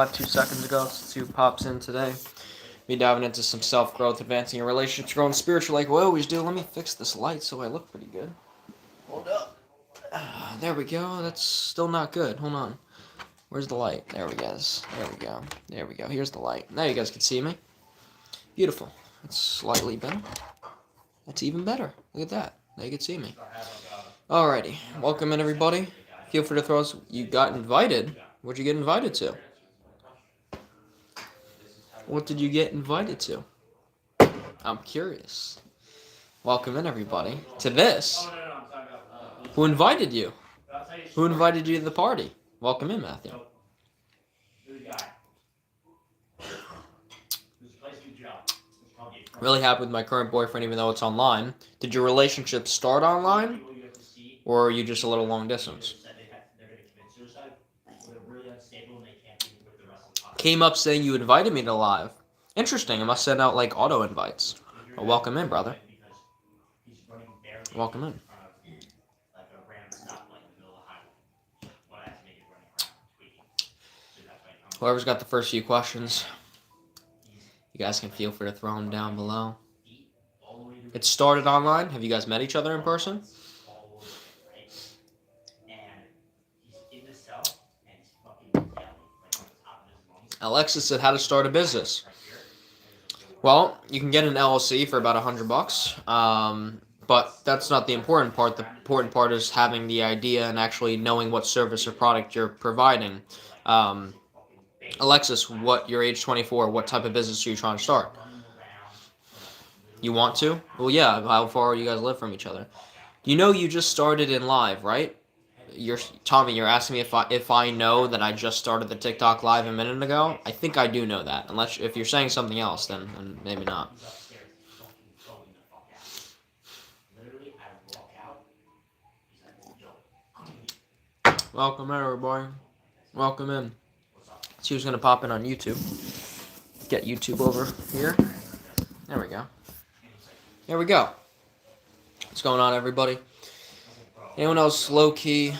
2 seconds ago. Let's see who pops in today. Be diving into some self-growth, advancing your relationships, growing spiritual like we always do. Let me fix this light so I look pretty good. Hold up. There we go. That's still not good. Hold on. Where's the light? There we go. There we go. There we go. Here's the light. Now you guys can see me. Beautiful. That's slightly better. That's even better. Look at that. Now you can see me. Alrighty. Welcome in, everybody. Feel free to throw us. You got invited. What'd you get invited to? What did you get invited to? I'm curious. Welcome in, everybody, to this. Who invited you? Who invited you to the party? Welcome in, Matthew. Really happy with my current boyfriend, even though it's online. Did your relationship start online? Or are you just a little long distance? Came up saying you invited me to live. Interesting. I must send out like auto invites. Well, welcome in, brother. Welcome in. Whoever's got the first few questions, you guys can feel free to throw them down below. It started online. Have you guys met each other in person? Alexis said how to start a business. Well, you can get an LLC for about $100. But that's not the important part. The important part is having the idea and actually knowing what service or product you're providing. Alexis, you're age 24. What type of business are you trying to start? You want to? Well, yeah. How far you guys live from each other? You know you just started in live, right? Tommy, you're asking me if I know that I just started the TikTok live a minute ago. I think I do know that. Unless if you're saying something else, then maybe not. Welcome in, everybody. Welcome in. See who's gonna pop in on YouTube. Get YouTube over here. There we go. There we go. What's going on, everybody? Anyone else low-key?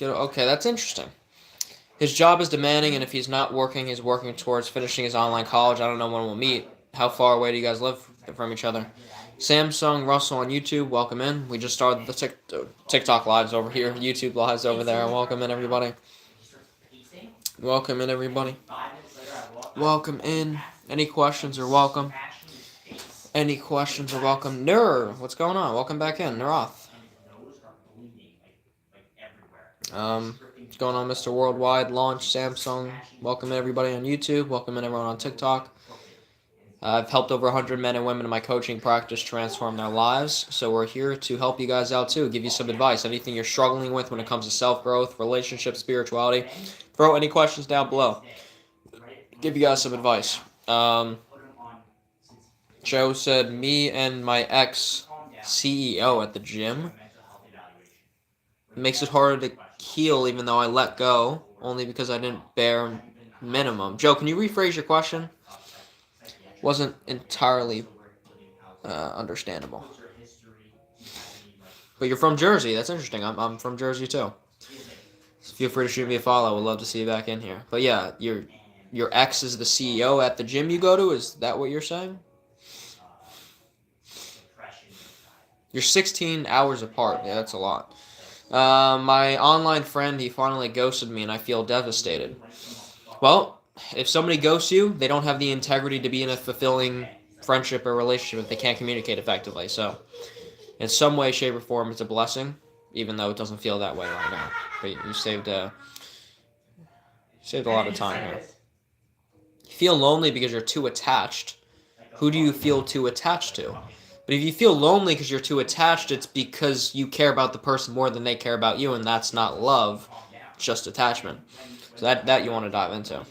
Okay, that's interesting. His job is demanding, and if he's not working, he's working towards finishing his online college. I don't know when we'll meet. How far away do you guys live from each other? Samsung Russell on YouTube, welcome in. We just started the TikTok lives over here. YouTube lives over there. Welcome in, everybody. Welcome in, everybody. Welcome in. Any questions are welcome. Any questions are welcome. Nur, what's going on? Welcome back in, Nuroth. What's going on, Mr. Worldwide? Launch, Samsung. Welcome in, everybody on YouTube. Welcome in, everyone on TikTok. I've helped over 100 men and women in my coaching practice transform their lives. So we're here to help you guys out too, give you some advice. Anything you're struggling with when it comes to self-growth, relationships, spirituality, throw any questions down below. Give you guys some advice. Joe said, me and my ex-CEO at the gym. It makes it harder to heal even though I let go, only because I didn't bear minimum. Joe, can you rephrase your question? Wasn't entirely understandable. But you're from Jersey. That's interesting. I'm from Jersey too. So feel free to shoot me a follow. We'd love to see you back in here. But yeah, your ex is the CEO at the gym you go to. Is that what you're saying? You're 16 hours apart. Yeah, that's a lot. My online friend, he finally ghosted me, and I feel devastated. Well, if somebody ghosts you, they don't have the integrity to be in a fulfilling friendship or relationship if they can't communicate effectively. So, in some way, shape, or form, it's a blessing, even though it doesn't feel that way right now. But you saved a lot of time here. You feel lonely because you're too attached. Who do you feel too attached to? But if you feel lonely because you're too attached, it's because you care about the person more than they care about you, and that's not love, it's just attachment. So that you want to dive into.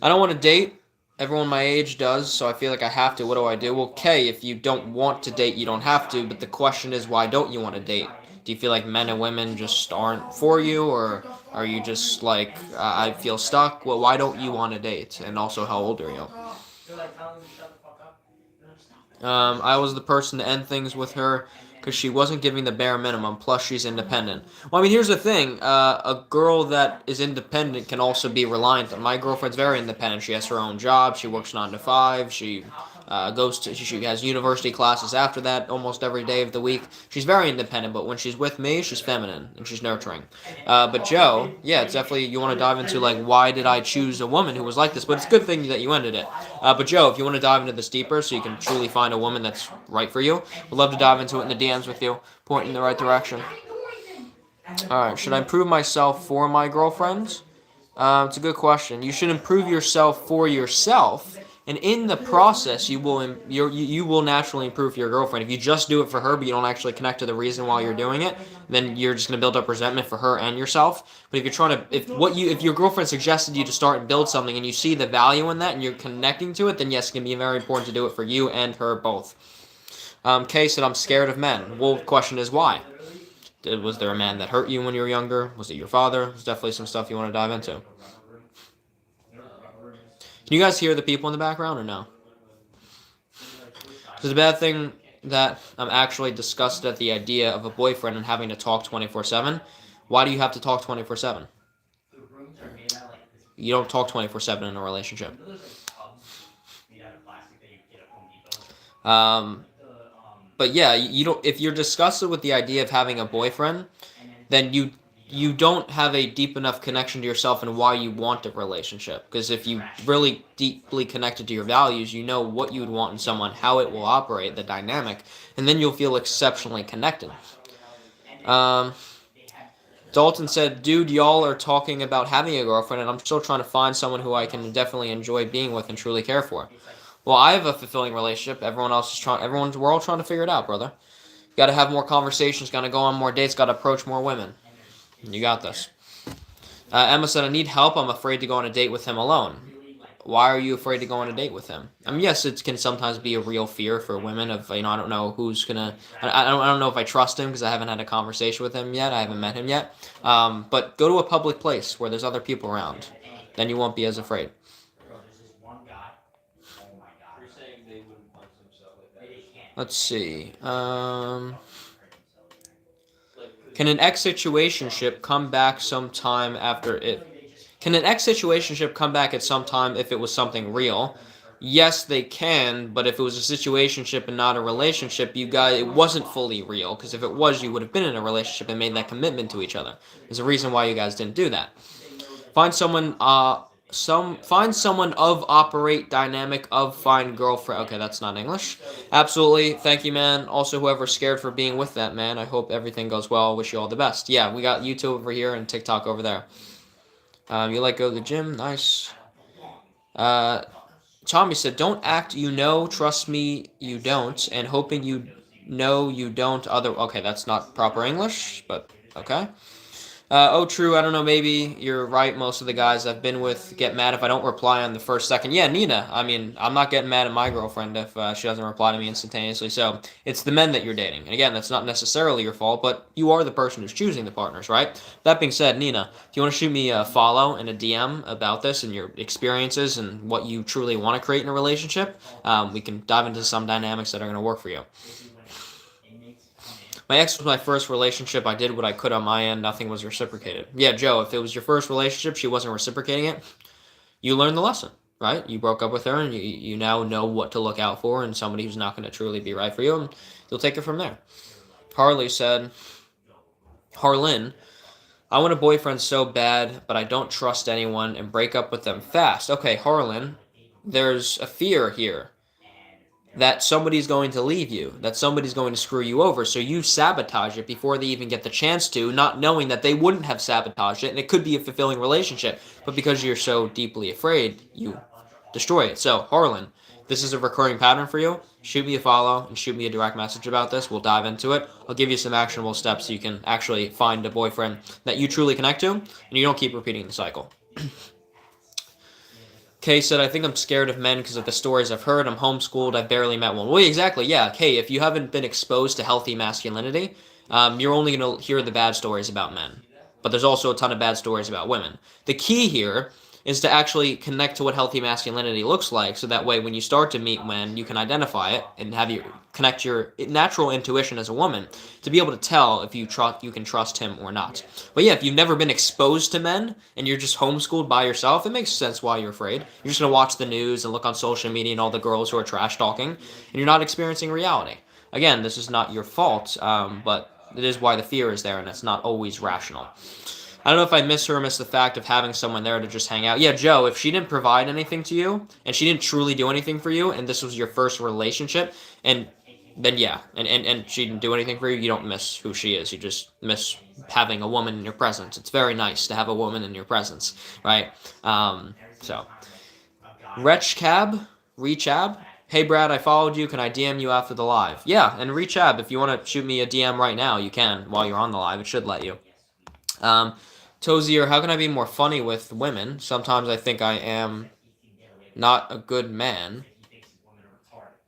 I don't want to date. Everyone my age does, so I feel like I have to. What do I do? Well, okay, if you don't want to date, you don't have to, but the question is, why don't you want to date? Do you feel like men and women just aren't for you, or are you just like, I feel stuck? Well, why don't you want to date? And also, how old are you? I was the person to end things with her. because she wasn't giving the bare minimum, plus she's independent. Well, I mean, here's the thing. A girl that is independent can also be reliant on. My girlfriend's very independent. She has her own job. She works 9 to 5. She has university classes after that almost every day of the week. She's very independent, but when she's with me, she's feminine and she's nurturing. But Joe, yeah, it's definitely, you want to dive into like, why did I choose a woman who was like this? But it's a good thing that you ended it. But Joe, if you want to dive into this deeper so you can truly find a woman that's right for you, we'd love to dive into it in the DMs with you, point in the right direction. Alright, should I improve myself for my girlfriends? It's a good question. You should improve yourself for yourself, and in the process, you will naturally improve your girlfriend. If you just do it for her, but you don't actually connect to the reason why you're doing it, then you're just gonna build up resentment for her and yourself. But if you're trying to, if your girlfriend suggested you to start and build something, and you see the value in that, and you're connecting to it, then yes, it can be very important to do it for you and her both. Kay said, I'm scared of men. Well, the question is why? Was there a man that hurt you when you were younger? Was it your father? There's definitely some stuff you want to dive into. Can you guys hear the people in the background or no? It's a bad thing that I'm actually disgusted at the idea of a boyfriend and having to talk 24/7. Why do you have to talk 24/7? You don't talk 24/7 in a relationship. But yeah, you don't. If you're disgusted with the idea of having a boyfriend, then you don't have a deep enough connection to yourself and why you want a relationship. Because if you really deeply connected to your values, you know what you would want in someone, how it will operate, the dynamic, and then you'll feel exceptionally connected. Dalton said, dude, y'all are talking about having a girlfriend, and I'm still trying to find someone who I can definitely enjoy being with and truly care for. Well, I have a fulfilling relationship. We're all trying to figure it out, brother. Got to have more conversations, got to go on more dates, got to approach more women. You got this. Emma said, I need help. I'm afraid to go on a date with him alone. Why are you afraid to go on a date with him? I mean, yes, it can sometimes be a real fear for women of, I don't know who's going to, I don't know if I trust him because I haven't had a conversation with him yet. I haven't met him yet. But go to a public place where there's other people around. Then you won't be as afraid. Let's see. Can an ex-situationship come back sometime after it? Can an ex-situationship come back at some time if it was something real? Yes, they can, but if it was a situationship and not a relationship, it wasn't fully real, because if it was, you would have been in a relationship and made that commitment to each other. There's a reason why you guys didn't do that. Find someone of operate dynamic of find girlfriend. Okay, that's not English. Absolutely. Thank you, man. Also, whoever's scared for being with that, man. I hope everything goes well. Wish you all the best. Yeah, we got YouTube over here and TikTok over there. You like go to the gym? Nice. Tommy said, don't act you know, trust me, you don't, and hoping you know you don't Okay, that's not proper English, but okay. True, I don't know, maybe you're right. Most of the guys I've been with get mad if I don't reply on the first second. Yeah, Nina, I mean, I'm not getting mad at my girlfriend if she doesn't reply to me instantaneously. So it's the men that you're dating. And again, that's not necessarily your fault, but you are the person who's choosing the partners, right? That being said, Nina, if you want to shoot me a follow and a DM about this and your experiences and what you truly want to create in a relationship, we can dive into some dynamics that are going to work for you. My ex was my first relationship. I did what I could on my end. Nothing was reciprocated. Yeah, Joe, if it was your first relationship, she wasn't reciprocating it, you learned the lesson, right? You broke up with her, and you now know what to look out for in somebody who's not going to truly be right for you, and you'll take it from there. Harley said, Harlan, I want a boyfriend so bad, but I don't trust anyone and break up with them fast. Okay, Harlan, there's a fear here that somebody's going to leave you, that somebody's going to screw you over, so you sabotage it before they even get the chance to, not knowing that they wouldn't have sabotaged it, and it could be a fulfilling relationship, but because you're so deeply afraid, you destroy it. So, Harlan, this is a recurring pattern for you. Shoot me a follow and shoot me a direct message about this. We'll dive into it. I'll give you some actionable steps so you can actually find a boyfriend that you truly connect to, and you don't keep repeating the cycle. Kay said, I think I'm scared of men because of the stories I've heard. I'm homeschooled. I've barely met one. Well, exactly, yeah. Kay, if you haven't been exposed to healthy masculinity, you're only going to hear the bad stories about men. But there's also a ton of bad stories about women. The key here is to actually connect to what healthy masculinity looks like, so that way when you start to meet men, you can identify it and have you connect your natural intuition as a woman to be able to tell if you can trust him or not. But yeah, if you've never been exposed to men and you're just homeschooled by yourself, it makes sense why you're afraid. You're just gonna watch the news and look on social media and all the girls who are trash talking, and you're not experiencing reality. Again, this is not your fault, but it is why the fear is there, and it's not always rational. I don't know if I miss her or miss the fact of having someone there to just hang out. Yeah, Joe, if she didn't provide anything to you, and she didn't truly do anything for you, and this was your first relationship, and then yeah, and she didn't do anything for you, you don't miss who she is. You just miss having a woman in your presence. It's very nice to have a woman in your presence, right? So, Rechab, hey Brad, I followed you. Can I DM you after the live? Yeah, and Rechab, if you want to shoot me a DM right now, you can while you're on the live. It should let you. Tozier, how can I be more funny with women? Sometimes I think I am not a good man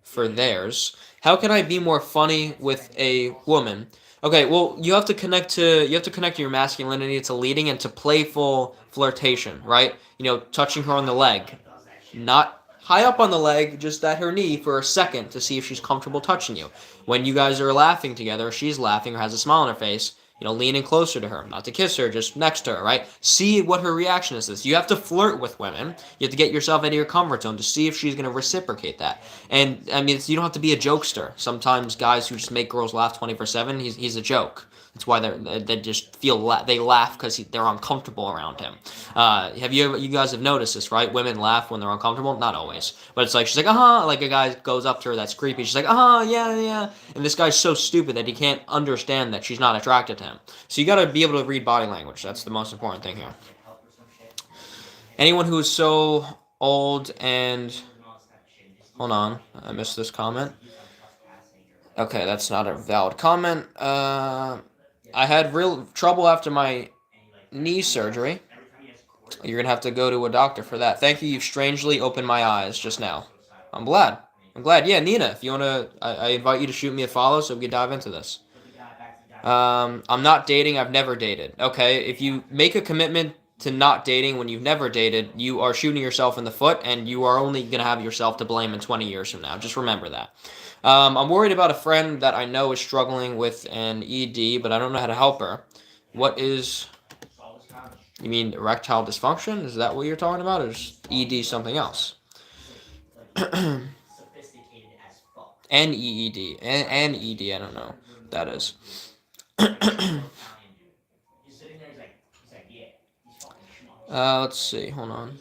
for theirs. How can I be more funny with a woman? Okay, well, you have to connect your masculinity to leading and to playful flirtation, right? You know, touching her on the leg. Not high up on the leg, just at her knee for a second to see if she's comfortable touching you. When you guys are laughing together, she's laughing or has a smile on her face, you know, leaning closer to her, not to kiss her, just next to her, right? See what her reaction is to this. You have to flirt with women. You have to get yourself out of your comfort zone to see if she's going to reciprocate that. And, I mean, you don't have to be a jokester. Sometimes guys who just make girls laugh 24/7, he's a joke. That's why they just they laugh because they're uncomfortable around him. You guys have noticed this, right? Women laugh when they're uncomfortable. Not always, but it's like she's like, like a guy goes up to her that's creepy. She's like, yeah, yeah, and this guy's so stupid that he can't understand that she's not attracted to him. So you got to be able to read body language. That's the most important thing here. Anyone who is so old and hold on, I missed this comment. Okay, that's not a valid comment. I had real trouble after my knee surgery. You're going to have to go to a doctor for that. Thank you. You've strangely opened my eyes just now. I'm glad. Yeah, Nina, if you want to, I invite you to shoot me a follow so we can dive into this. I'm not dating. I've never dated. Okay, if you make a commitment to not dating when you've never dated, you are shooting yourself in the foot, and you are only going to have yourself to blame in 20 years from now. Just remember that. I'm worried about a friend that I know is struggling with an ED, but I don't know how to help her. What is... You mean erectile dysfunction? Is that what you're talking about? Or is ED something else? NEED. And ED, I don't know what that is. Let's see. Hold on.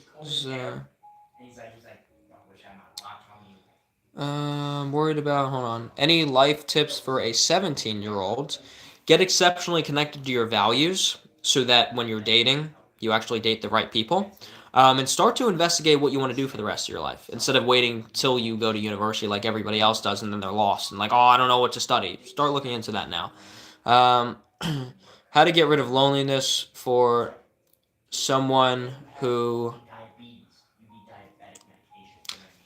I'm worried about, hold on. Any life tips for a 17-year-old? Get exceptionally connected to your values so that when you're dating, you actually date the right people. And start to investigate what you want to do for the rest of your life instead of waiting till you go to university like everybody else does and then they're lost and like, oh, I don't know what to study. Start looking into that now. How to get rid of loneliness for someone who...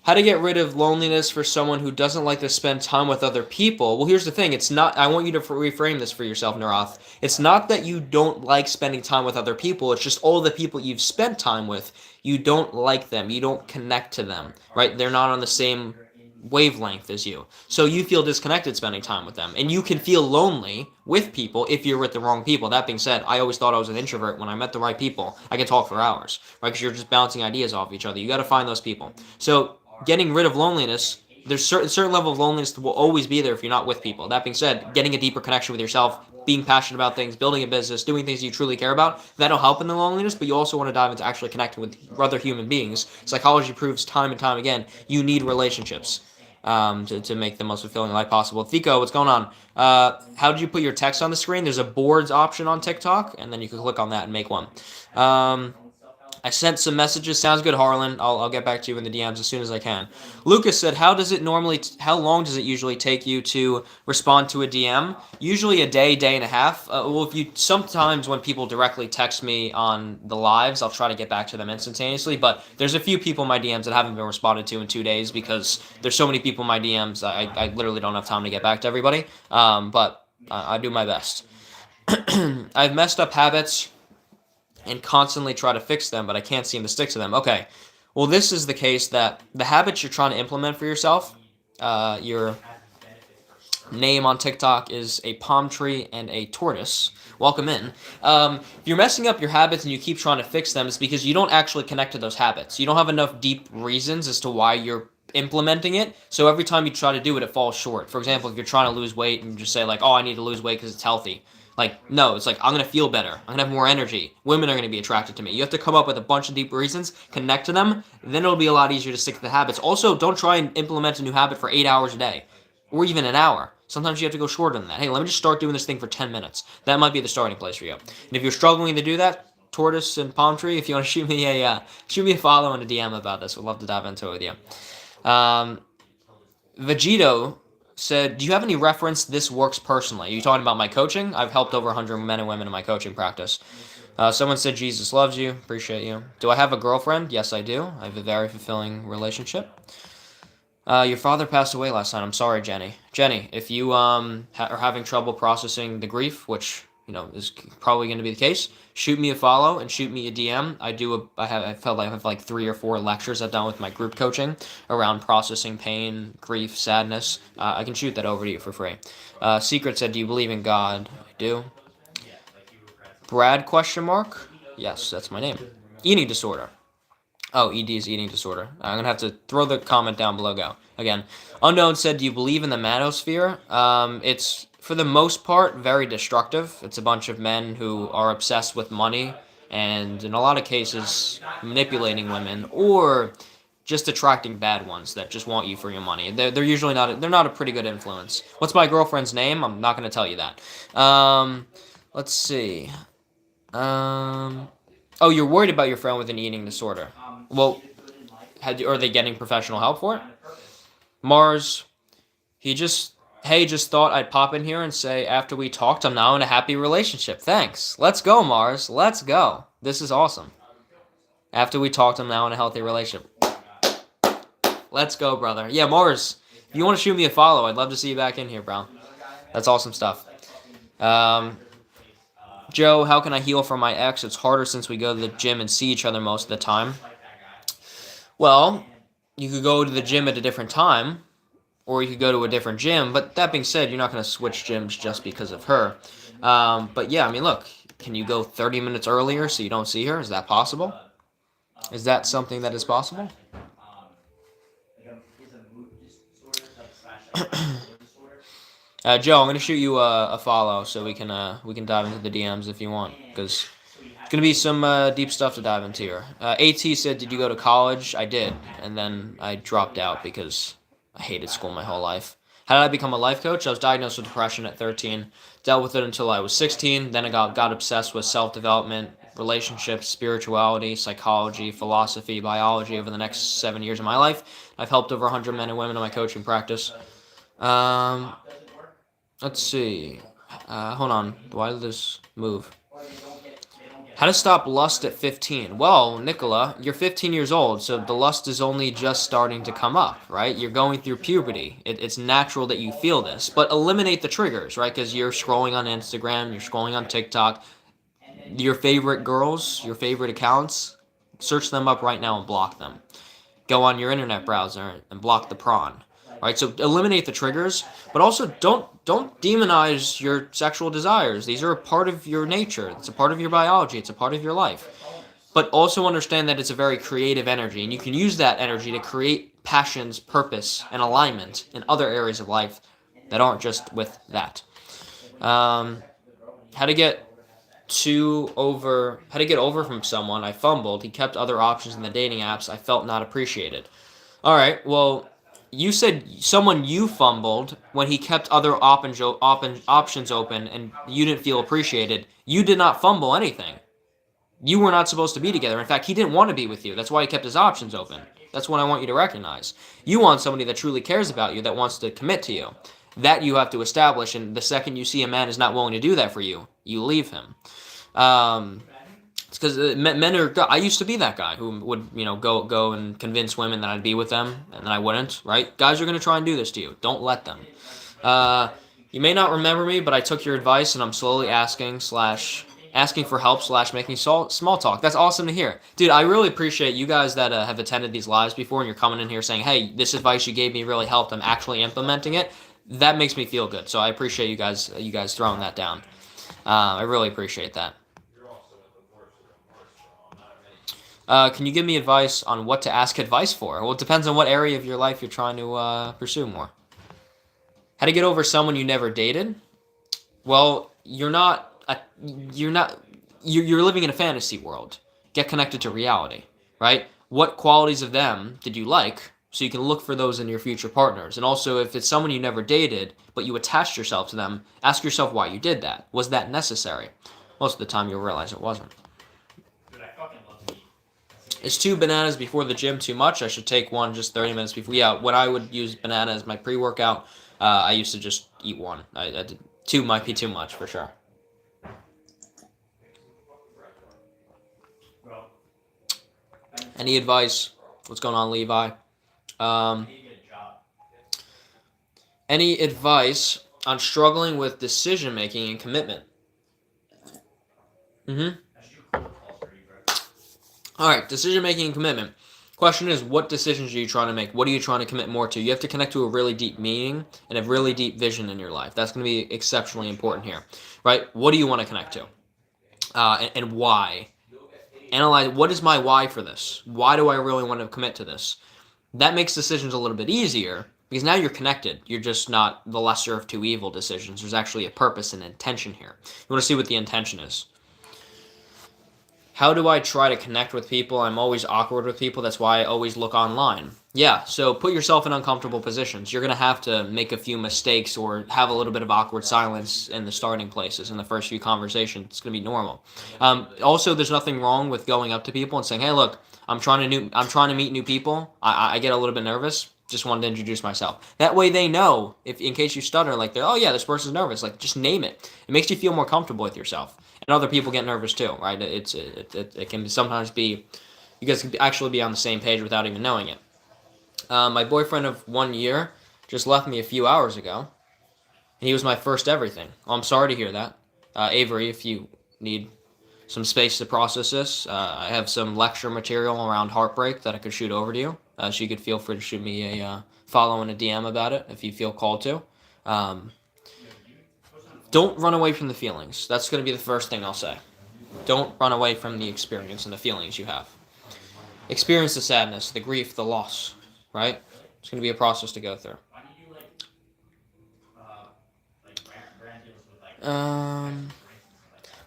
How to get rid of loneliness for someone who doesn't like to spend time with other people. Well, here's the thing. It's not... I want you to reframe this for yourself, Narath. It's not that you don't like spending time with other people. It's just all the people you've spent time with, you don't like them. You don't connect to them, right? They're not on the same wavelength as you. So you feel disconnected spending time with them. And you can feel lonely with people if you're with the wrong people. That being said, I always thought I was an introvert. When I met the right people, I can talk for hours, right? Because you're just bouncing ideas off each other. You got to find those people. So getting rid of loneliness, there's certain level of loneliness that will always be there if you're not with people. That being said, getting a deeper connection with yourself, being passionate about things, building a business, doing things you truly care about, that'll help in the loneliness, but you also want to dive into actually connecting with other human beings. Psychology proves time and time again, you need relationships to make the most fulfilling life possible. Thico, what's going on? How did you put your text on the screen? There's a boards option on TikTok, and then you can click on that and make one. I sent some messages. Sounds good, Harlan. I'll get back to you in the DMs as soon as I can. Lucas said, how long does it usually take you to respond to a DM? Usually a day and a half. Sometimes when people directly text me on the lives, I'll try to get back to them instantaneously, but there's a few people in my DMs that haven't been responded to in 2 days because there's so many people in my DMs, I literally don't have time to get back to everybody, but I do my best. I've messed up habits and constantly try to fix them, but I can't seem to stick to them. Okay, well, this is the case that the habits you're trying to implement for yourself, your name on TikTok is a palm tree and a tortoise. Welcome in. If you're messing up your habits and you keep trying to fix them, it's because you don't actually connect to those habits. You don't have enough deep reasons as to why you're implementing it. So every time you try to do it, it falls short. For example, if you're trying to lose weight and you just say like, oh, I need to lose weight because it's healthy. Like, no, it's like, I'm going to feel better. I'm going to have more energy. Women are going to be attracted to me. You have to come up with a bunch of deep reasons, connect to them, then it'll be a lot easier to stick to the habits. Also, don't try and implement a new habit for 8 hours a day or even an hour. Sometimes you have to go shorter than that. Hey, let me just start doing this thing for 10 minutes. That might be the starting place for you. And if you're struggling to do that, tortoise and palm tree, if you want to shoot me a follow and a DM about this, we'd love to dive into it with you. Vegito said, do you have any reference this works personally? Are you talking about my coaching? I've helped over 100 men and women in my coaching practice. Someone said, Jesus loves you. Appreciate you. Do I have a girlfriend? Yes, I do. I have a very fulfilling relationship. Your father passed away last night. I'm sorry, Jenny. Jenny, if you are having trouble processing the grief, which is probably going to be the case, shoot me a follow and shoot me a DM. I have like 3 or 4 lectures I've done with my group coaching around processing pain, grief, sadness. I can shoot that over to you for free. Secret said, do you believe in God? I do. Brad ? Yes, that's my name. Eating disorder. Oh, ED is eating disorder. I'm going to have to throw the comment down below. Go. Again, Unknown said, do you believe in the manosphere? It's, for the most part, very destructive. It's a bunch of men who are obsessed with money and, in a lot of cases, manipulating women or just attracting bad ones that just want you for your money. They're usually not a pretty good influence. What's my girlfriend's name? I'm not going to tell you that. Let's see. Oh, you're worried about your friend with an eating disorder. Well, are they getting professional help for it? Mars, just thought I'd pop in here and say, after we talked, I'm now in a happy relationship. Thanks. Let's go, Mars. Let's go. This is awesome. After we talked, I'm now in a healthy relationship. Let's go, brother. Yeah, Mars, if you want to shoot me a follow, I'd love to see you back in here, bro. That's awesome stuff. Joe, how can I heal from my ex? It's harder since we go to the gym and see each other most of the time. Well, you could go to the gym at a different time, or you could go to a different gym. But that being said, you're not going to switch gyms just because of her. But yeah, I mean, look, can you go 30 minutes earlier so you don't see her? Is that possible? Is that something that is possible? Joe, I'm gonna shoot you a follow so we can dive into the DMs if you want, because it's gonna be some deep stuff to dive into here. At said, did you go to college? I did, and then I dropped out because I hated school my whole life. How did I become a life coach? I was diagnosed with depression at 13, dealt with it until I was 16. Then I got obsessed with self-development, relationships, spirituality, psychology, philosophy, biology over the next 7 years of my life. I've helped over 100 men and women in my coaching practice. Let's see. Hold on. Why did this move? How to stop lust at 15? Well, Nicola, you're 15 years old, so the lust is only just starting to come up, right? You're going through puberty. It's natural that you feel this, but eliminate the triggers, right? Because you're scrolling on Instagram, you're scrolling on TikTok. Your favorite girls, your favorite accounts, search them up right now and block them. Go on your internet browser and block the prawn. Right, so eliminate the triggers, but also don't demonize your sexual desires. These are a part of your nature. It's a part of your biology. It's a part of your life. But also understand that it's a very creative energy, and you can use that energy to create passions, purpose, and alignment in other areas of life that aren't just with that. How to get over from someone. I fumbled. He kept other options in the dating apps. I felt not appreciated. All right, well, you said someone you fumbled when he kept other options open and you didn't feel appreciated. You did not fumble anything. You were not supposed to be together. In fact, he didn't want to be with you. That's why he kept his options open. That's what I want you to recognize. You want somebody that truly cares about you, that wants to commit to you. That you have to establish, and the second you see a man is not willing to do that for you, you leave him. It's because men are. I used to be that guy who would, go and convince women that I'd be with them, and then I wouldn't. Right? Guys are gonna try and do this to you. Don't let them. You may not remember me, but I took your advice, and I'm slowly asking / asking for help / making small talk. That's awesome to hear. Dude, I really appreciate you guys that have attended these lives before and you're coming in here saying, hey, this advice you gave me really helped. I'm actually implementing it. That makes me feel good. So I appreciate you guys throwing that down. I really appreciate that. Can you give me advice on what to ask advice for? Well, it depends on what area of your life you're trying to pursue more. How to get over someone you never dated? Well, you're living in a fantasy world. Get connected to reality, right? What qualities of them did you like? So you can look for those in your future partners. And also, if it's someone you never dated, but you attached yourself to them, ask yourself why you did that. Was that necessary? Most of the time, you'll realize it wasn't. Is 2 bananas before the gym too much? I should take one just 30 minutes before. Yeah, when I would use banana as my pre-workout, I used to just eat one. I did 2 might be too much for sure. Any advice? What's going on, Levi? Any advice on struggling with decision making and commitment? All right, decision making and commitment. Question is, what decisions are you trying to make? What are you trying to commit more to? You have to connect to a really deep meaning and a really deep vision in your life. That's going to be exceptionally important here, right? What do you want to connect to? And why? Analyze, what is my why for this? Why do I really want to commit to this? That makes decisions a little bit easier because now you're connected. You're just not the lesser of 2 evil decisions. There's actually a purpose and intention here. You want to see what the intention is. How do I try to connect with people? I'm always awkward with people. That's why I always look online. Yeah, so put yourself in uncomfortable positions. You're going to have to make a few mistakes or have a little bit of awkward silence in the starting places in the first few conversations. It's going to be normal. Also, there's nothing wrong with going up to people and saying, hey, look, I'm trying to meet new people. I get a little bit nervous. Just wanted to introduce myself. That way they know, if in case you stutter, like, oh yeah, this person's nervous. Like, just name it. It makes you feel more comfortable with yourself. And other people get nervous too, right? It can sometimes be, you guys can actually be on the same page without even knowing it. My boyfriend of 1 year just left me a few hours ago. And he was my first everything. Well, I'm sorry to hear that. Avery, if you need some space to process this, I have some lecture material around heartbreak that I could shoot over to you. So you could feel free to shoot me a follow and a DM about it if you feel called to. Don't run away from the feelings. That's going to be the first thing I'll say. Don't run away from the experience and the feelings you have. Experience the sadness, the grief, the loss, right? It's going to be a process to go through.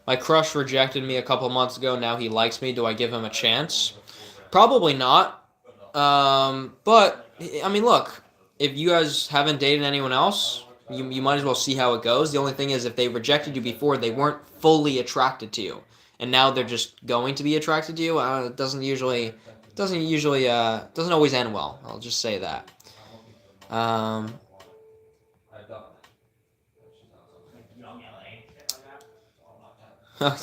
My crush rejected me a couple months ago. Now he likes me. Do I give him a chance? Probably not. But, I mean, look, if you guys haven't dated anyone else, you might as well see how it goes. The only thing is, if they rejected you before, they weren't fully attracted to you, and now they're just going to be attracted to you. It doesn't always end well. I'll just say that.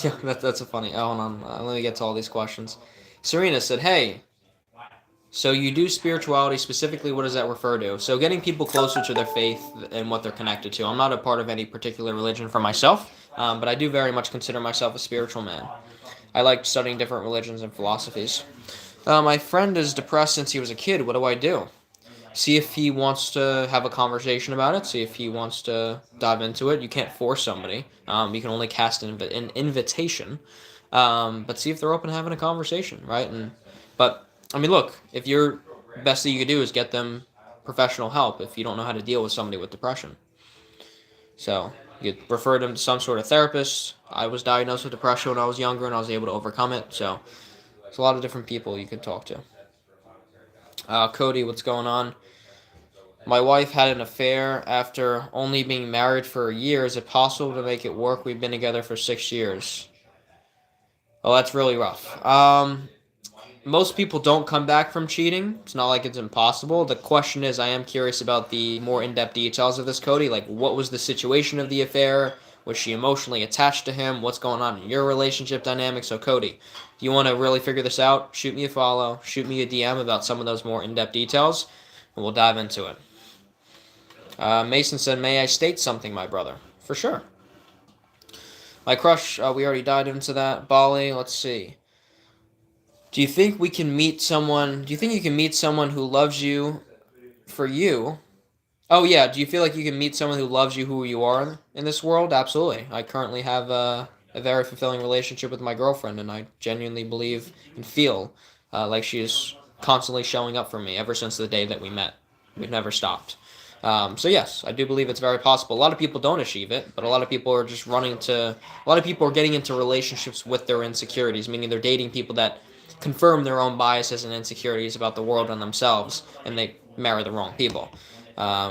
Yeah, that's a funny. Oh, hold on. Let me get to all these questions. Serena said, "Hey, so you do spirituality, specifically what does that refer to?" So getting people closer to their faith and what they're connected to. I'm not a part of any particular religion for myself, but I do very much consider myself a spiritual man. I like studying different religions and philosophies. My friend is depressed since he was a kid. What do I do? See if he wants to have a conversation about it. See if he wants to dive into it. You can't force somebody. You can only cast an invitation. But see if they're open to having a conversation, right? But I mean, look, if you're best thing you could do is get them professional help if you don't know how to deal with somebody with depression. So you could refer them to some sort of therapist. I was diagnosed with depression when I was younger, and I was able to overcome it. So there's a lot of different people you could talk to. Cody, what's going on? My wife had an affair after only being married for a year. Is it possible to make it work? We've been together for 6 years. Oh, that's really rough. Most people don't come back from cheating. It's not like it's impossible. The question is, I am curious about the more in-depth details of this, Cody. Like, what was the situation of the affair? Was she emotionally attached to him? What's going on in your relationship dynamic? So, Cody, if you want to really figure this out, shoot me a follow. Shoot me a DM about some of those more in-depth details, and we'll dive into it. Mason said, may I state something, my brother? For sure. My crush, we already dived into that. Bali, let's see. Do you think we can meet someone? Do you think you can meet someone who loves you for you? Oh yeah. Do you feel like you can meet someone who loves you who you are in this world? Absolutely. I currently have a very fulfilling relationship with my girlfriend, and I genuinely believe and feel like she is constantly showing up for me ever since the day that we met. We've never stopped. So yes, I do believe it's very possible. A lot of people don't achieve it, but a lot of people are just running to. A lot of people are getting into relationships with their insecurities, meaning they're dating people that confirm their own biases and insecurities about the world and themselves, and they marry the wrong people.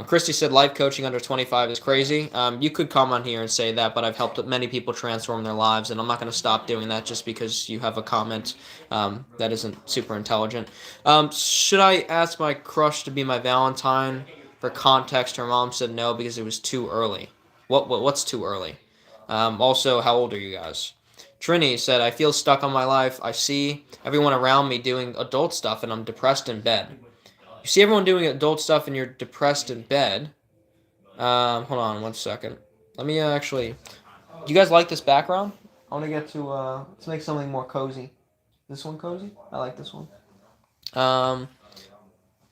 Christy said life coaching under 25 is crazy. You could come on here and say that, but I've helped many people transform their lives, and I'm not going to stop doing that just because you have a comment that isn't super intelligent. Should I ask my crush to be my Valentine? For context, her mom said no because it was too early. What's too early? Also, how old are you guys? Trini said, I feel stuck on my life. I see everyone around me doing adult stuff, and I'm depressed in bed. You see everyone doing adult stuff and you're depressed in bed. Hold on 1 second. Let me actually. Do you guys like this background? I want to get to. Let's make something more cozy. This one cozy? I like this one. Yeah,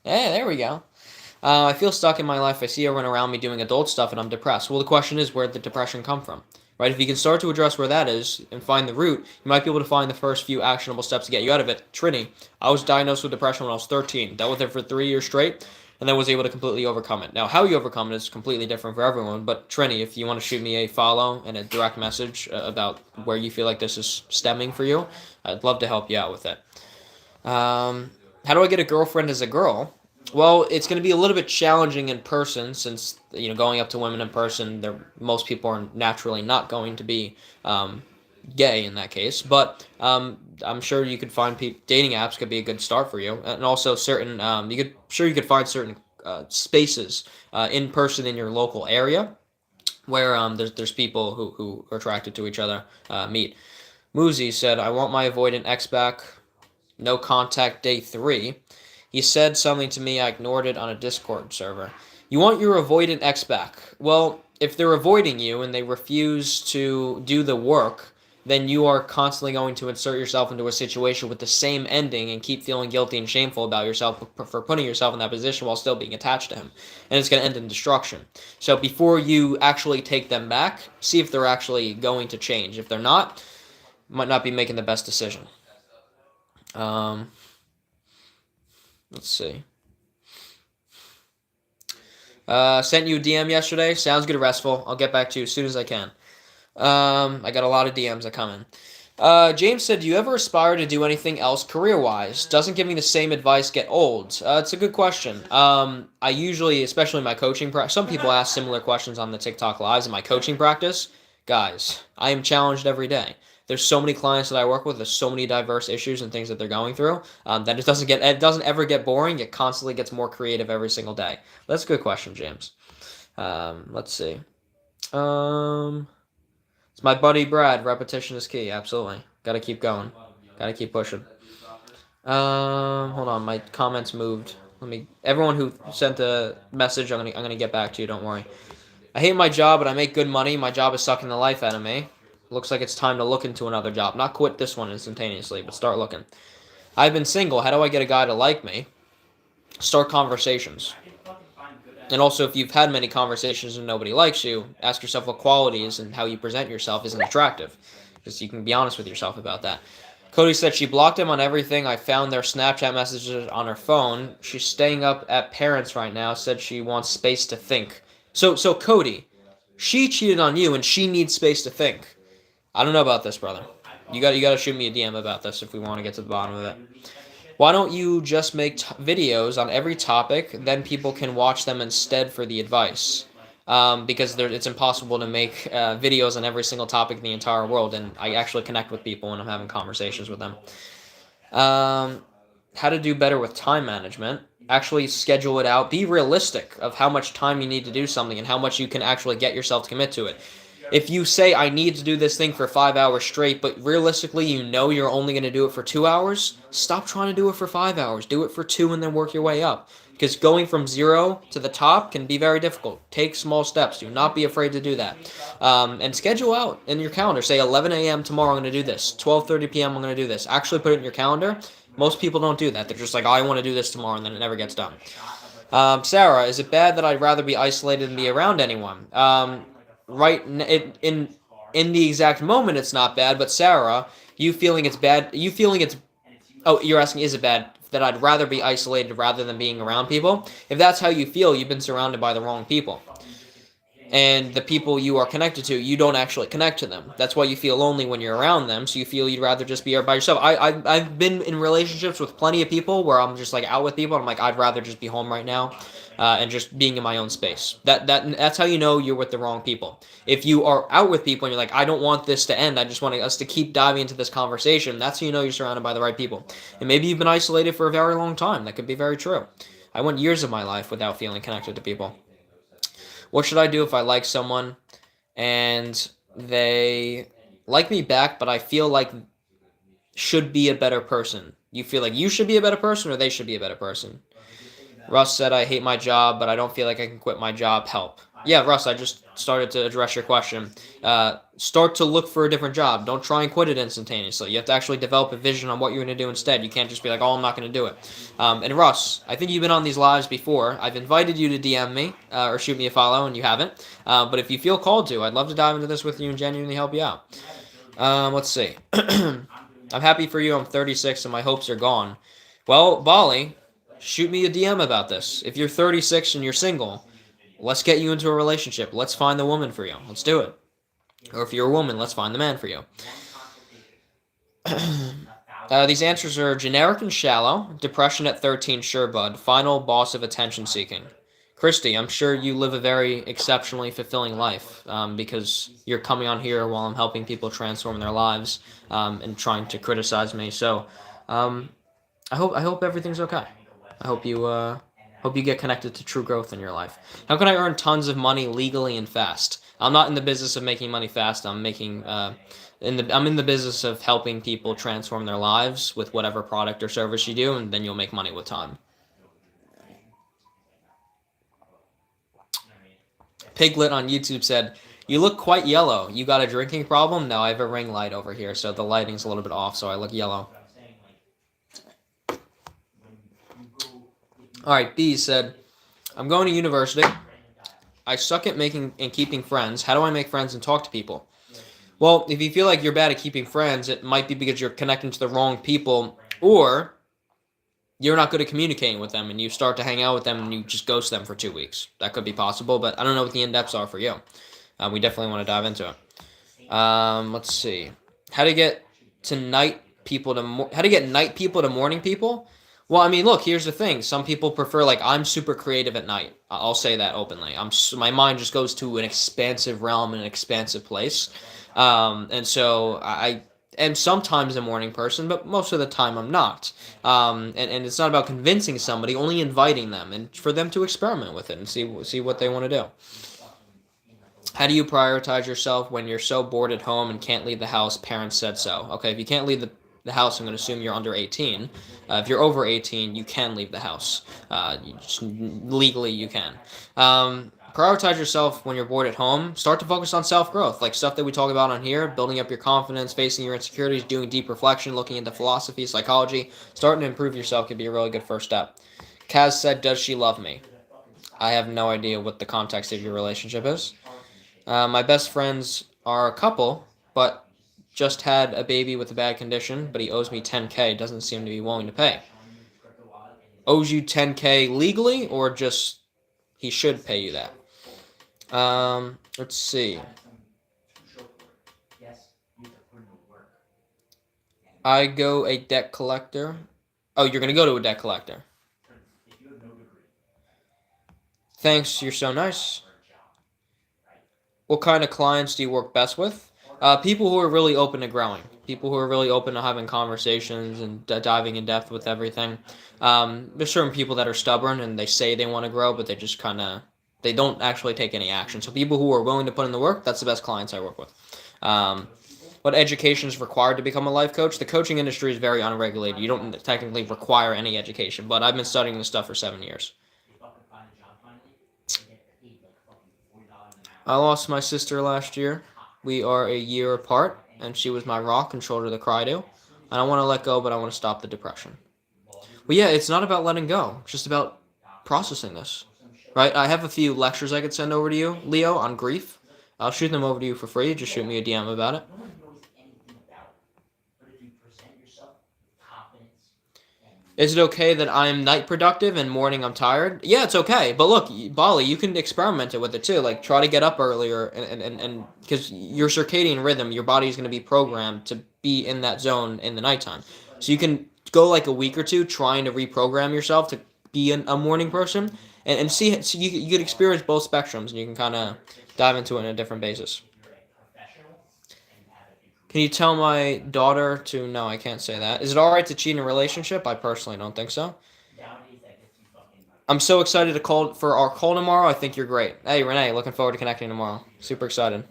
there we go. I feel stuck in my life. I see everyone around me doing adult stuff and I'm depressed. Well, the question is, where did the depression come from? Right? If you can start to address where that is and find the root, you might be able to find the first few actionable steps to get you out of it. Trini, I was diagnosed with depression when I was 13. Dealt with it for 3 years straight, and then was able to completely overcome it. Now, how you overcome it is completely different for everyone, but Trini, if you want to shoot me a follow and a direct message about where you feel like this is stemming for you, I'd love to help you out with it. How do I get a girlfriend as a girl? Well, it's going to be a little bit challenging in person since, going up to women in person, most people are naturally not going to be gay in that case. But I'm sure you could find dating apps could be a good start for you, and also certain you could find certain spaces in person in your local area where there's people who are attracted to each other meet. Muzi said, "I want my avoidant ex back. No contact day 3. He said something to me, I ignored it on a Discord server. You want your avoidant ex back. Well, if they're avoiding you and they refuse to do the work, then you are constantly going to insert yourself into a situation with the same ending and keep feeling guilty and shameful about yourself for putting yourself in that position while still being attached to him. And it's going to end in destruction. So before you actually take them back, see if they're actually going to change. If they're not, you might not be making the best decision. Let's see. Sent you a DM yesterday. Sounds good, Restful. I'll get back to you as soon as I can. I got a lot of DMs that come in. James said, do you ever aspire to do anything else career-wise? Doesn't giving the same advice get old? It's a good question. I usually, especially in my coaching practice, some people ask similar questions on the TikTok lives. In my coaching practice, guys, I am challenged every day. There's so many clients that I work with. There's so many diverse issues and things that they're going through that it doesn't ever get boring. It constantly gets more creative every single day. That's a good question, James. Let's see. It's my buddy Brad. Repetition is key. Absolutely. Got to keep going. Got to keep pushing. Hold on. My comments moved. Everyone who sent a message, I'm gonna get back to you. Don't worry. I hate my job, but I make good money. My job is sucking the life out of me. Looks like it's time to look into another job. Not quit this one instantaneously, but start looking. I've been single. How do I get a guy to like me? Start conversations. And also, if you've had many conversations and nobody likes you, ask yourself what qualities and how you present yourself isn't attractive. Just you can be honest with yourself about that. Cody said she blocked him on everything. I found their Snapchat messages on her phone. She's staying up at parents right now. Said she wants space to think. So Cody, she cheated on you and she needs space to think. I don't know about this, brother. You got to shoot me a DM about this if we want to get to the bottom of it. Why don't you just make videos on every topic, then people can watch them instead for the advice? Because it's impossible to make videos on every single topic in the entire world, and I actually connect with people when I'm having conversations with them. How to do better with time management. Actually schedule it out. Be realistic of how much time you need to do something and how much you can actually get yourself to commit to it. if you say I need to do this thing for 5 hours straight, but realistically you know you're only going to do it for 2 hours, stop trying to do it for 5 hours. Do it for 2 and then work your way up. Because going from 0 to the top can be very difficult. Take small steps. Do not be afraid to do that. And schedule out in your calendar. Say 11 a.m. tomorrow I'm going to do this. 12:30 p.m. I'm going to do this. Actually put it in your calendar. Most people don't do that. They're just like, oh, I want to do this tomorrow, and then it never gets done. Sarah, is it bad that I'd rather be isolated than be around anyone? In the exact moment, it's not bad. But Sarah, you feeling it's bad? You feeling it's? Oh, you're asking, is it bad that I'd rather be isolated rather than being around people? If that's how you feel, you've been surrounded by the wrong people. And the people you are connected to, you don't actually connect to them. That's why you feel lonely when you're around them, so you feel you'd rather just be by yourself. I've been in relationships with plenty of people where I'm just like out with people, and I'm like, I'd rather just be home right now, and just being in my own space. That's how you know you're with the wrong people. If you are out with people and you're like, I don't want this to end, I just want us to keep diving into this conversation, that's how you know you're surrounded by the right people. And maybe you've been isolated for a very long time. That could be very true. I went years of my life without feeling connected to people. What should I do if I like someone and they like me back, but I feel like should be a better person? You feel like you should be a better person or they should be a better person? Russ said, I hate my job, but I don't feel like I can quit my job. Help. Yeah, Russ, I just started to address your question. Start to look for a different job. Don't try and quit it instantaneously. You have to actually develop a vision on what you're going to do instead. You can't just be like, oh, I'm not going to do it. And Russ, I think you've been on these lives before. I've invited you to DM me or shoot me a follow, and you haven't. But if you feel called to, I'd love to dive into this with you and genuinely help you out. Let's see. I'm happy for you. I'm 36, and my hopes are gone. Well, Bali, shoot me a DM about this. If you're 36 and you're single, let's get you into a relationship. Let's find the woman for you. Let's do it. Or if you're a woman, let's find the man for you. These answers are generic and shallow. Depression at 13, sure, bud. Final boss of attention seeking. Christy, I'm sure you live a very exceptionally fulfilling life because you're coming on here while I'm helping people transform their lives and trying to criticize me. So I hope everything's okay. I hope you get connected to true growth in your life. How can I earn tons of money legally and fast? I'm not in the business of making money fast. I'm in the business of helping people transform their lives with whatever product or service you do, and then you'll make money with time. Piglet on YouTube said, you look quite yellow. You got a drinking problem? No, I have a ring light over here, so the lighting's a little bit off, so I look yellow. Alright, B said, I'm going to university. I suck at making and keeping friends. How do I make friends and talk to people? Well, if you feel like you're bad at keeping friends, it might be because you're connecting to the wrong people, or you're not good at communicating with them, and you start to hang out with them, and you just ghost them for 2 weeks. That could be possible, but I don't know what the in-depths are for you. We definitely want to dive into it. Let's see. How to get night people to morning people? Well, I mean, look, here's the thing. Some people prefer, like, I'm super creative at night. I'll say that openly. My mind just goes to an expansive realm and an expansive place. And so I am sometimes a morning person, but most of the time I'm not. And it's not about convincing somebody, only inviting them and for them to experiment with it and see what they want to do. How do you prioritize yourself when you're so bored at home and can't leave the house? Parents said so. Okay, if you can't leave the house, I'm going to assume you're under 18. If you're over 18, you can leave the house. Legally, you can. Prioritize yourself when you're bored at home. Start to focus on self-growth, like stuff that we talk about on here, building up your confidence, facing your insecurities, doing deep reflection, looking into philosophy, psychology. Starting to improve yourself could be a really good first step. Kaz said, does she love me? I have no idea what the context of your relationship is. My best friends are a couple, but just had a baby with a bad condition, but he owes me $10K. Doesn't seem to be willing to pay. Owes you $10K legally, or just he should pay you that? Let's see. I go a debt collector. Oh, you're going to go to a debt collector. Thanks, you're so nice. What kind of clients do you work best with? People who are really open to growing. People who are really open to having conversations and diving in depth with everything. There's certain people that are stubborn and they say they want to grow, but they They don't actually take any action. So people who are willing to put in the work, that's the best clients I work with. What education is required to become a life coach? The coaching industry is very unregulated. You don't technically require any education, but I've been studying this stuff for 7 years. I lost my sister last year. We are a year apart, and she was my rock and shoulder to cry to. I don't want to let go, but I want to stop the depression. Well, yeah, it's not about letting go. It's just about processing this, right? I have a few lectures I could send over to you, Leo, on grief. I'll shoot them over to you for free. Just shoot me a DM about it. Is it okay that I'm night productive and morning I'm tired? Yeah, it's okay. But look, Bali, you can experiment it with it too. Like, try to get up earlier and because your circadian rhythm, your body is going to be programmed to be in that zone in the nighttime. So you can go like a week or two trying to reprogram yourself to be a morning person and see, so you could experience both spectrums and you can kind of dive into it on a different basis. Can you tell my daughter to... No, I can't say that. Is it alright to cheat in a relationship? I personally don't think so. I'm so excited to call for our call tomorrow. I think you're great. Hey, Renee, looking forward to connecting tomorrow. Super excited.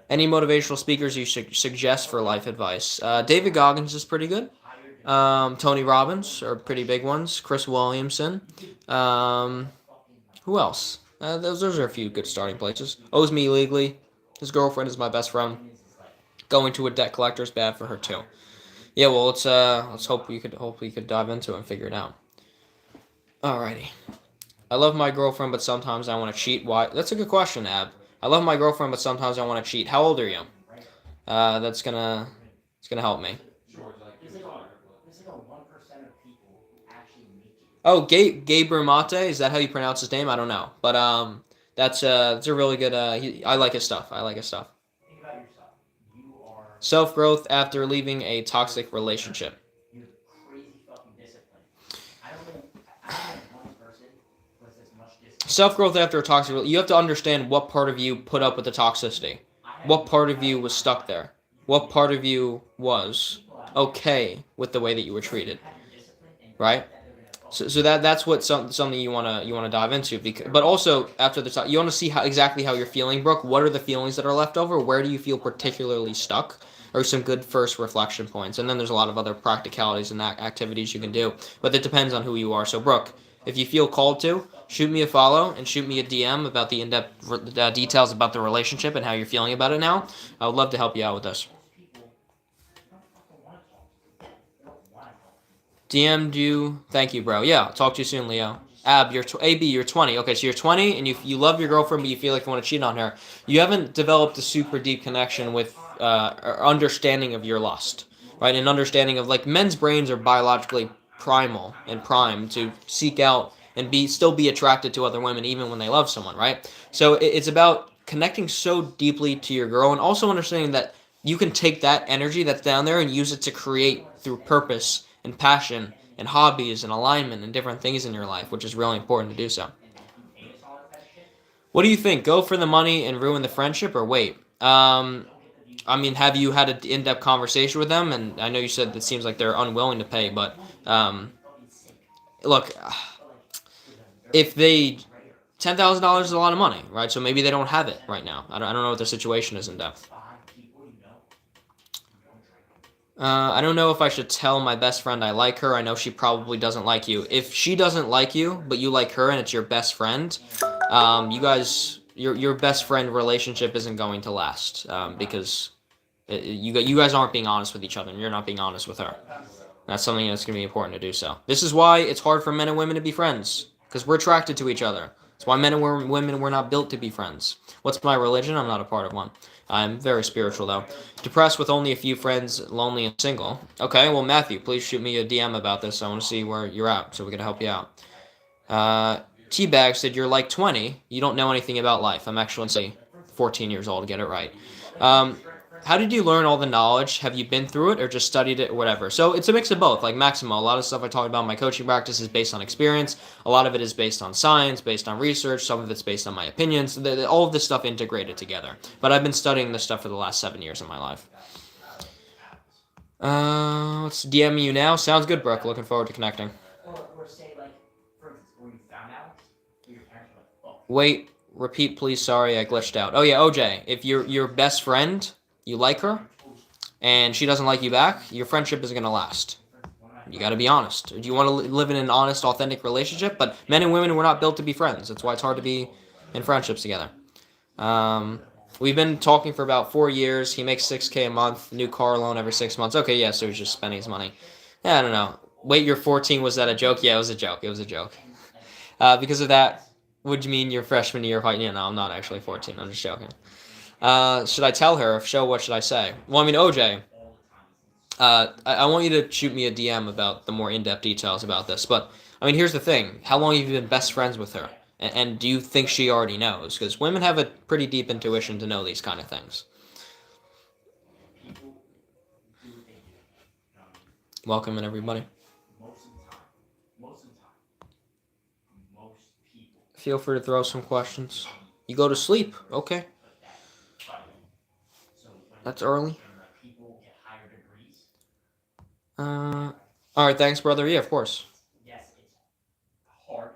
Any motivational speakers you suggest for life advice? David Goggins is pretty good. Tony Robbins are pretty big ones. Chris Williamson. Who else? Those are a few good starting places. Owes me legally. His girlfriend is my best friend. Going to a debt collector is bad for her too. Yeah, well, let's hope we could dive into it and figure it out. Alrighty. I love my girlfriend, but sometimes I want to cheat. Why? That's a good question, Ab. I love my girlfriend, but sometimes I want to cheat. How old are you? It's gonna help me. Oh, Gabriel Mate, is that how you pronounce his name? I don't know, but that's a really good. I like his stuff. Self-growth after leaving a toxic relationship. Self-growth after a toxic relationship. You have to understand what part of you put up with the toxicity. What part of you was stuck there. What part of you was okay with the way that you were treated. Right? So that's what something you wanna dive into. But also after the you want to see exactly how you're feeling, Brooke. What are the feelings that are left over? Where do you feel particularly stuck? Or some good first reflection points. And then there's a lot of other practicalities and activities you can do. But it depends on who you are. So, Brooke, if you feel called to, shoot me a follow and shoot me a DM about the in-depth details about the relationship and how you're feeling about it now. I would love to help you out with this. DM'd you. Thank you, bro. Yeah, I'll talk to you soon, Leo. Ab, you're 20. Okay, so you're 20 and you love your girlfriend, but you feel like you want to cheat on her. You haven't developed a super deep connection with understanding of your lust, right? An understanding of, like, men's brains are biologically primal and primed to seek out and still be attracted to other women even when they love someone, right? So it's about connecting so deeply to your girl and also understanding that you can take that energy that's down there and use it to create through purpose and passion and hobbies and alignment and different things in your life, which is really important to do so. What do you think? Go for the money and ruin the friendship, or wait? I mean, have you had an in-depth conversation with them? And I know you said it seems like they're unwilling to pay, but look, if they $10,000 is a lot of money, right? So maybe they don't have it right now. I don't know what their situation is in depth. I don't know if I should tell my best friend I like her. I know she probably doesn't like you. If she doesn't like you, but you like her and it's your best friend, you guys, your best friend relationship isn't going to last because you guys aren't being honest with each other and you're not being honest with her. That's something that's going to be important to do so. This is why it's hard for men and women to be friends, because we're attracted to each other. That's why men and women were not built to be friends. What's my religion? I'm not a part of one. I'm very spiritual, though. Depressed with only a few friends, lonely and single. Okay, well, Matthew, please shoot me a DM about this. I want to see where you're at, so we can help you out. Teabag said, you're like 20. You don't know anything about life. I'm actually 14 years old. Get it right. How did you learn all the knowledge? Have you been through it or just studied it or whatever? So it's a mix of both. Like Maximo, a lot of stuff I talk about in my coaching practice is based on experience. A lot of it is based on science, based on research. Some of it's based on my opinions. All of this stuff integrated together. But I've been studying this stuff for the last 7 years of my life. Let's DM you now. Sounds good, Brooke. Looking forward to connecting. Wait, repeat, please. Sorry, I glitched out. Oh yeah, OJ. If your best friend, you like her, and she doesn't like you back, your friendship isn't gonna last. You got to be honest. Do you want to live in an honest, authentic relationship? But men and women were not built to be friends. That's why it's hard to be in friendships together. We've been talking for about 4 years. He makes $6K a month. New car loan every 6 months. Okay, yeah, so he's just spending his money. Yeah, I don't know. Wait, you're 14. Was that a joke? Yeah, it was a joke. It was a joke. Because of that, would you mean your freshman year of high? Yeah, no, I'm not actually 14. I'm just joking. Should I tell her? If so, what should I say? Well, I mean, OJ, I want you to shoot me a DM about the more in-depth details about this. But, I mean, here's the thing. How long have you been best friends with her? And do you think she already knows? Because women have a pretty deep intuition to know these kind of things. Welcome in, everybody. Feel free to throw some questions. You go to sleep. Okay. That's early. Alright, thanks, brother. Yeah, of course.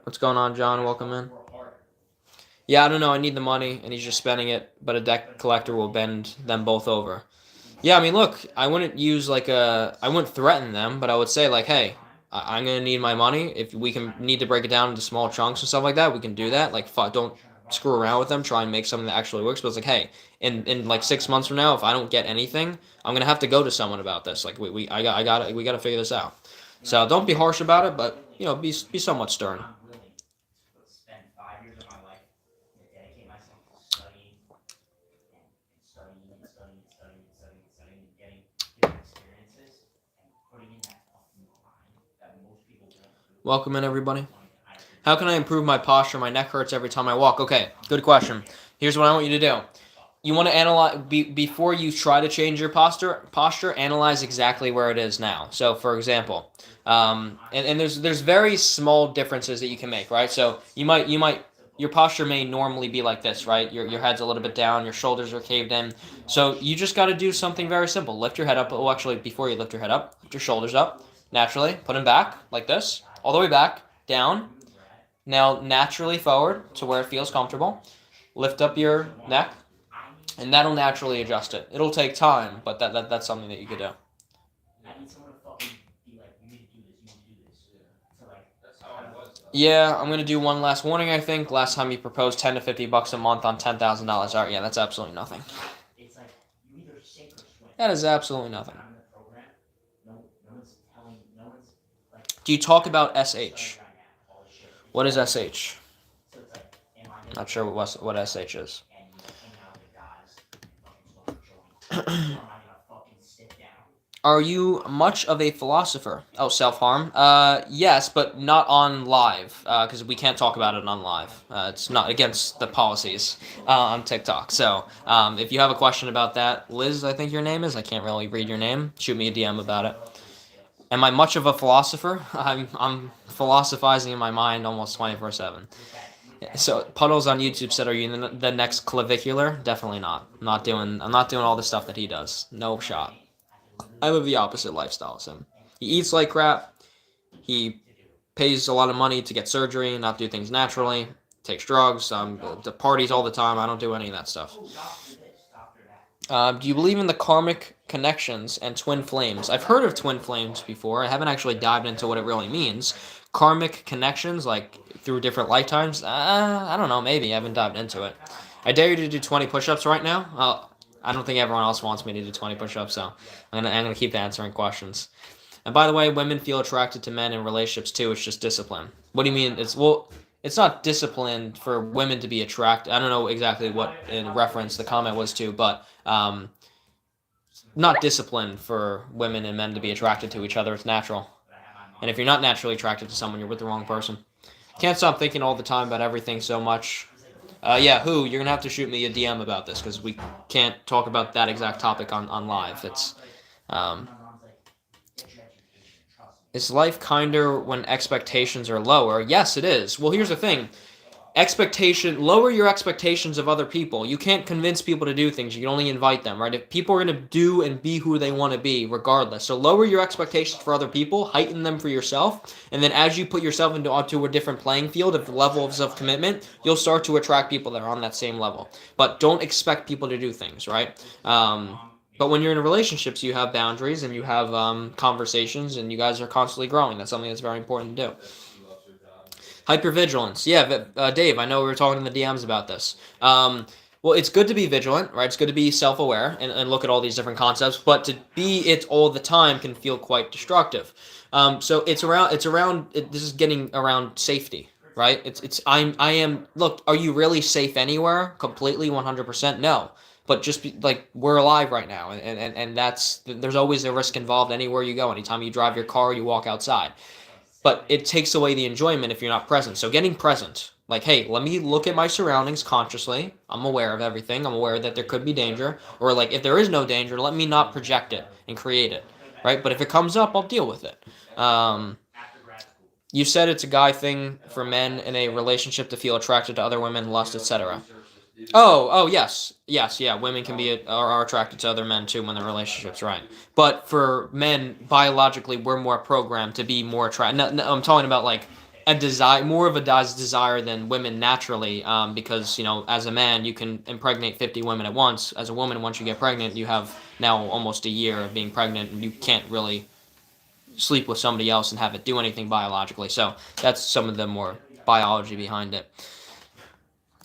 What's going on, John? Welcome in. Yeah, I don't know. I need the money, and he's just spending it, but a debt collector will bend them both over. Yeah, I mean, look, I wouldn't use I wouldn't threaten them, but I would say, like, hey, I'm going to need my money. If we need to break it down into small chunks and stuff like that, we can do that. Like, don't screw around with them. Try and make something that actually works. But it's like, hey, in like 6 months from now, if I don't get anything, I'm going to have to go to someone about this. Like, we got to figure this out. So don't be harsh about it, but, you know, be somewhat stern. Welcome in, everybody. How can I improve my posture? My neck hurts every time I walk. Okay, good question. Here's what I want you to do. You want to analyze, before you try to change your posture, analyze exactly where it is now. So, for example, and there's very small differences that you can make, right? So your posture may normally be like this, right? Your head's a little bit down, your shoulders are caved in. So you just got to do something very simple. Lift your head up. Well, actually, before you lift your head up, lift your shoulders up naturally. Put them back like this, all the way back, down. Now naturally forward to where it feels comfortable. Lift up your neck, and that'll naturally adjust it. It'll take time, but that's something that you could do. Yeah, I'm gonna do one last warning. I think last time you proposed $10 to $50 a month on $10,000. All right, yeah, that's absolutely nothing. That is absolutely nothing. Do you talk about SH? What is SH? Not sure what SH is. Are you much of a philosopher? Oh, self-harm? Yes, but not on live, because we can't talk about it on live. It's not against the policies on TikTok. So, if you have a question about that, Liz, I think your name is. I can't really read your name. Shoot me a DM about it. Am I much of a philosopher? I'm philosophizing in my mind almost 24/7. So Puddles on YouTube said, "Are you the next clavicular?" Definitely not. I'm not doing all the stuff that he does. No shot. I live the opposite lifestyle as him. He eats like crap. He pays a lot of money to get surgery, not do things naturally. Takes drugs. The parties all the time. I don't do any of that stuff. Do you believe in the karmic connections and twin flames? I've heard of twin flames before. I haven't actually dived into what it really means. Karmic connections, like through different lifetimes? I don't know. Maybe. I haven't dived into it. I dare you to do 20 push-ups right now. I don't think everyone else wants me to do 20 push-ups, so I'm gonna keep answering questions. And by the way, women feel attracted to men in relationships too. It's just discipline. What do you mean? It's not discipline for women to be attracted. I don't know exactly what in reference the comment was to, but not discipline for women and men to be attracted to each other. It's natural. And if you're not naturally attracted to someone, you're with the wrong person. Can't stop thinking all the time about everything so much. You're going to have to shoot me a DM about this because we can't talk about that exact topic on live. Is life kinder when expectations are lower? Yes, it is. Well, here's the thing. lower your expectations of other people. You can't convince people to do things. You can only invite them, right? If people are going to do and be who they want to be, regardless. So lower your expectations for other people, heighten them for yourself, and then as you put yourself onto a different playing field of levels of commitment, you'll start to attract people that are on that same level. But don't expect people to do things, right? But when you're in relationships, you have boundaries and you have conversations, and you guys are constantly growing. That's something that's very important to do. Hypervigilance. Yeah, Dave, I know we were talking in the DMs about this. Well, it's good to be vigilant, right? It's good to be self-aware and look at all these different concepts, but to be it all the time can feel quite destructive. So this is getting around safety, right? Look, are you really safe anywhere? Completely, 100%? No. But we're alive right now, and there's always a risk involved anywhere you go. Anytime you drive your car, you walk outside. But it takes away the enjoyment if you're not present. So getting present, like, hey, let me look at my surroundings consciously. I'm aware of everything. I'm aware that there could be danger. Or like, if there is no danger, let me not project it and create it, right? But if it comes up, I'll deal with it. You said it's a guy thing for men in a relationship to feel attracted to other women, lust, etc. Yes. Yeah. Women are attracted to other men too when the relationship's right. But for men, biologically, we're more programmed to be more attracted. No, I'm talking about like a desire, more of a desire than women naturally. Because as a man, you can impregnate 50 women at once. As a woman, once you get pregnant, you have now almost a year of being pregnant, and you can't really sleep with somebody else and have it do anything biologically. So that's some of the more biology behind it.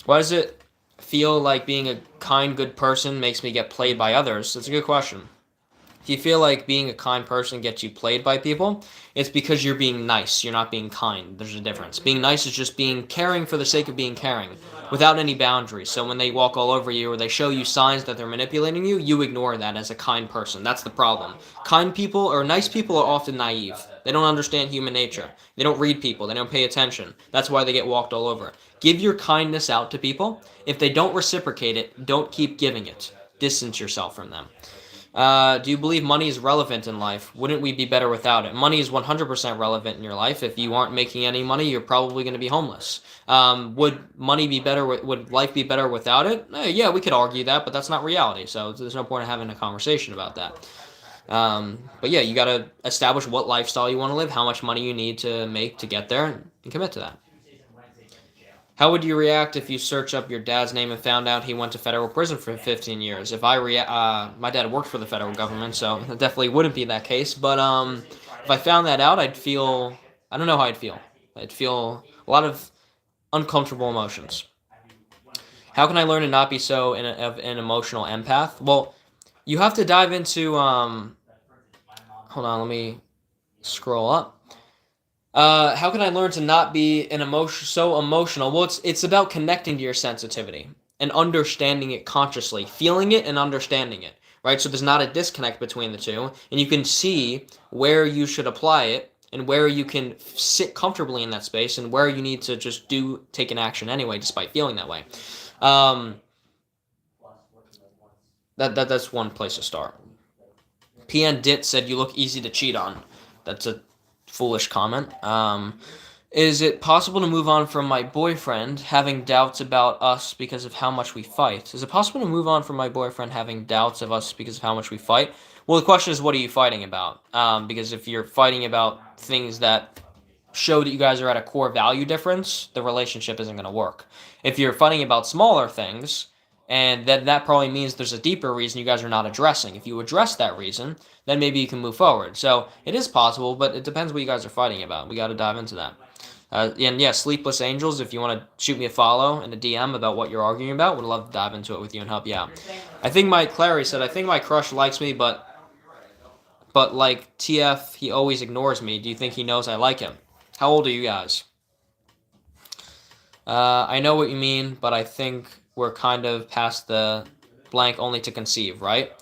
Why does it feel like being a kind, good person makes me get played by others? That's a good question. If you feel like being a kind person gets you played by people, it's because you're being nice. You're not being kind. There's a difference. Being nice is just being caring for the sake of being caring, without any boundaries. So when they walk all over you or they show you signs that they're manipulating you, you ignore that as a kind person. That's the problem. Kind people or nice people are often naive. They don't understand human nature. They don't read people. They don't pay attention. That's why they get walked all over. Give your kindness out to people. If they don't reciprocate it, don't keep giving it. Distance yourself from them. Do you believe money is relevant in life? Wouldn't we be better without it? Money is 100% relevant in your life. If you aren't making any money, you're probably going to be homeless. Would money be better? Would life be better without it? Yeah, we could argue that, but that's not reality. So there's no point in having a conversation about that. But yeah, you got to establish what lifestyle you want to live, how much money you need to make to get there, and commit to that. How would you react if you search up your dad's name and found out he went to federal prison for 15 years? My dad worked for the federal government, so it definitely wouldn't be that case. But if I found that out, I don't know how I'd feel. I'd feel a lot of uncomfortable emotions. How can I learn to not be so an emotional empath? Well, you have to dive into, hold on, let me scroll up. How can I learn to not be so emotional? Well, it's about connecting to your sensitivity and understanding it consciously, feeling it and understanding it, right? So there's not a disconnect between the two, and you can see where you should apply it and where you can sit comfortably in that space and where you need to just take an action anyway, despite feeling that way. That's one place to start. PN Dit said you look easy to cheat on. That's a foolish comment. Is it possible to move on from my boyfriend having doubts about us because of how much we fight? Is it possible to move on from my boyfriend having doubts of us because of how much we fight? Well, the question is, what are you fighting about? Because if you're fighting about things that show that you guys are at a core value difference, the relationship isn't going to work. If you're fighting about smaller things, and that probably means there's a deeper reason you guys are not addressing. If you address that reason, then maybe you can move forward. So it is possible, but it depends what you guys are fighting about. We got to dive into that. And yeah, Sleepless Angels, if you want to shoot me a follow and a DM about what you're arguing about, would love to dive into it with you and help you out. I think Clary said, I think my crush likes me, but like TF, he always ignores me. Do you think he knows I like him? How old are you guys? I know what you mean, but I think we're kind of past the blank only to conceive, right?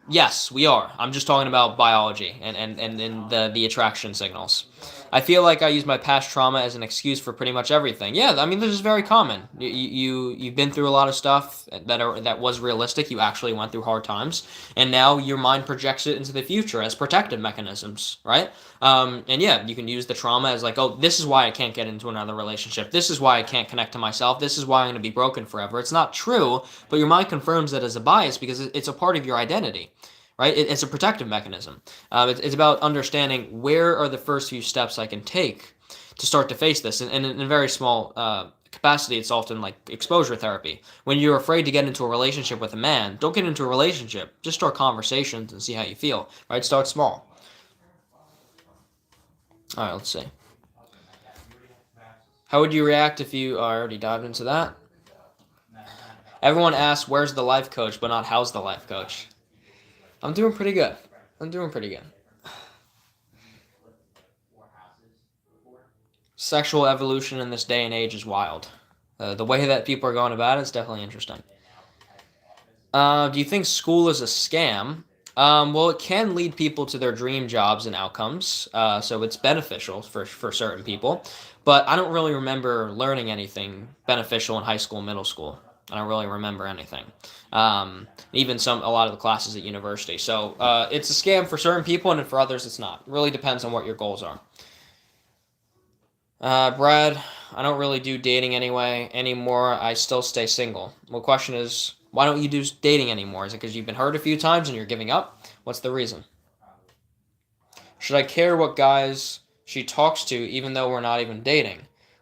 Yes, we are. I'm just talking about biology and the attraction signals. I feel like I use my past trauma as an excuse for pretty much everything. Yeah, I mean, this is very common. You've been through a lot of stuff that was realistic. You actually went through hard times, and now your mind projects it into the future as protective mechanisms, right? And yeah, you can use the trauma as like, oh, this is why I can't get into another relationship. This is why I can't connect to myself. This is why I'm going to be broken forever. It's not true, but your mind confirms it as a bias because it's a part of your identity, right? It's a protective mechanism. It's about understanding where are the first few steps I can take to start to face this. And in a very small capacity, it's often like exposure therapy. When you're afraid to get into a relationship with a man, don't get into a relationship. Just start conversations and see how you feel, right? Start small. All right, let's see. How would you react if you already dived into that? Everyone asks, where's the life coach, but not how's the life coach? I'm doing pretty good. Sexual evolution in this day and age is wild. The way that people are going about it is definitely interesting. Do you think school is a scam? Well, it can lead people to their dream jobs and outcomes, so it's beneficial for certain people. But I don't really remember learning anything beneficial in high school and middle school. I don't really remember anything. Even a lot of the classes at university. So it's a scam for certain people, and for others, it's not. It really depends on what your goals are. Brad, I don't really do dating anymore. I still stay single. Well, question is, why don't you do dating anymore? Is it because you've been hurt a few times and you're giving up? What's the reason? Should I care what guys she talks to even though we're not even dating?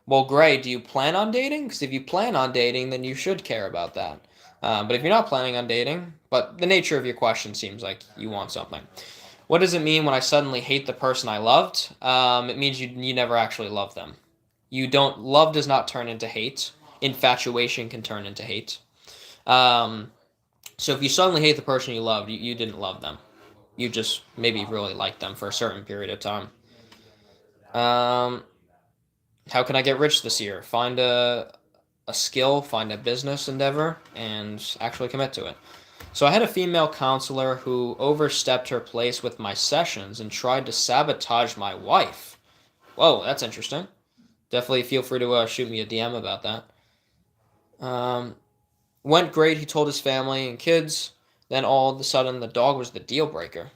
Well, Gray, do you plan on dating? Because if you plan on dating, then you should care about that. But if you're not planning on dating, but the nature of your question seems like you want something. What does it mean when I suddenly hate the person I loved? It means you never actually love them. Love does not turn into hate. Infatuation can turn into hate. So if you suddenly hate the person you loved, you didn't love them. You just maybe really liked them for a certain period of time. How can I get rich this year? Find a skill, find a business endeavor, and actually commit to it. So I had a female counselor who overstepped her place with my sessions and tried to sabotage my wife. Whoa, that's interesting. Definitely feel free to shoot me a DM about that. Went great, he told his family and kids. Then all of a sudden, the dog was the deal breaker.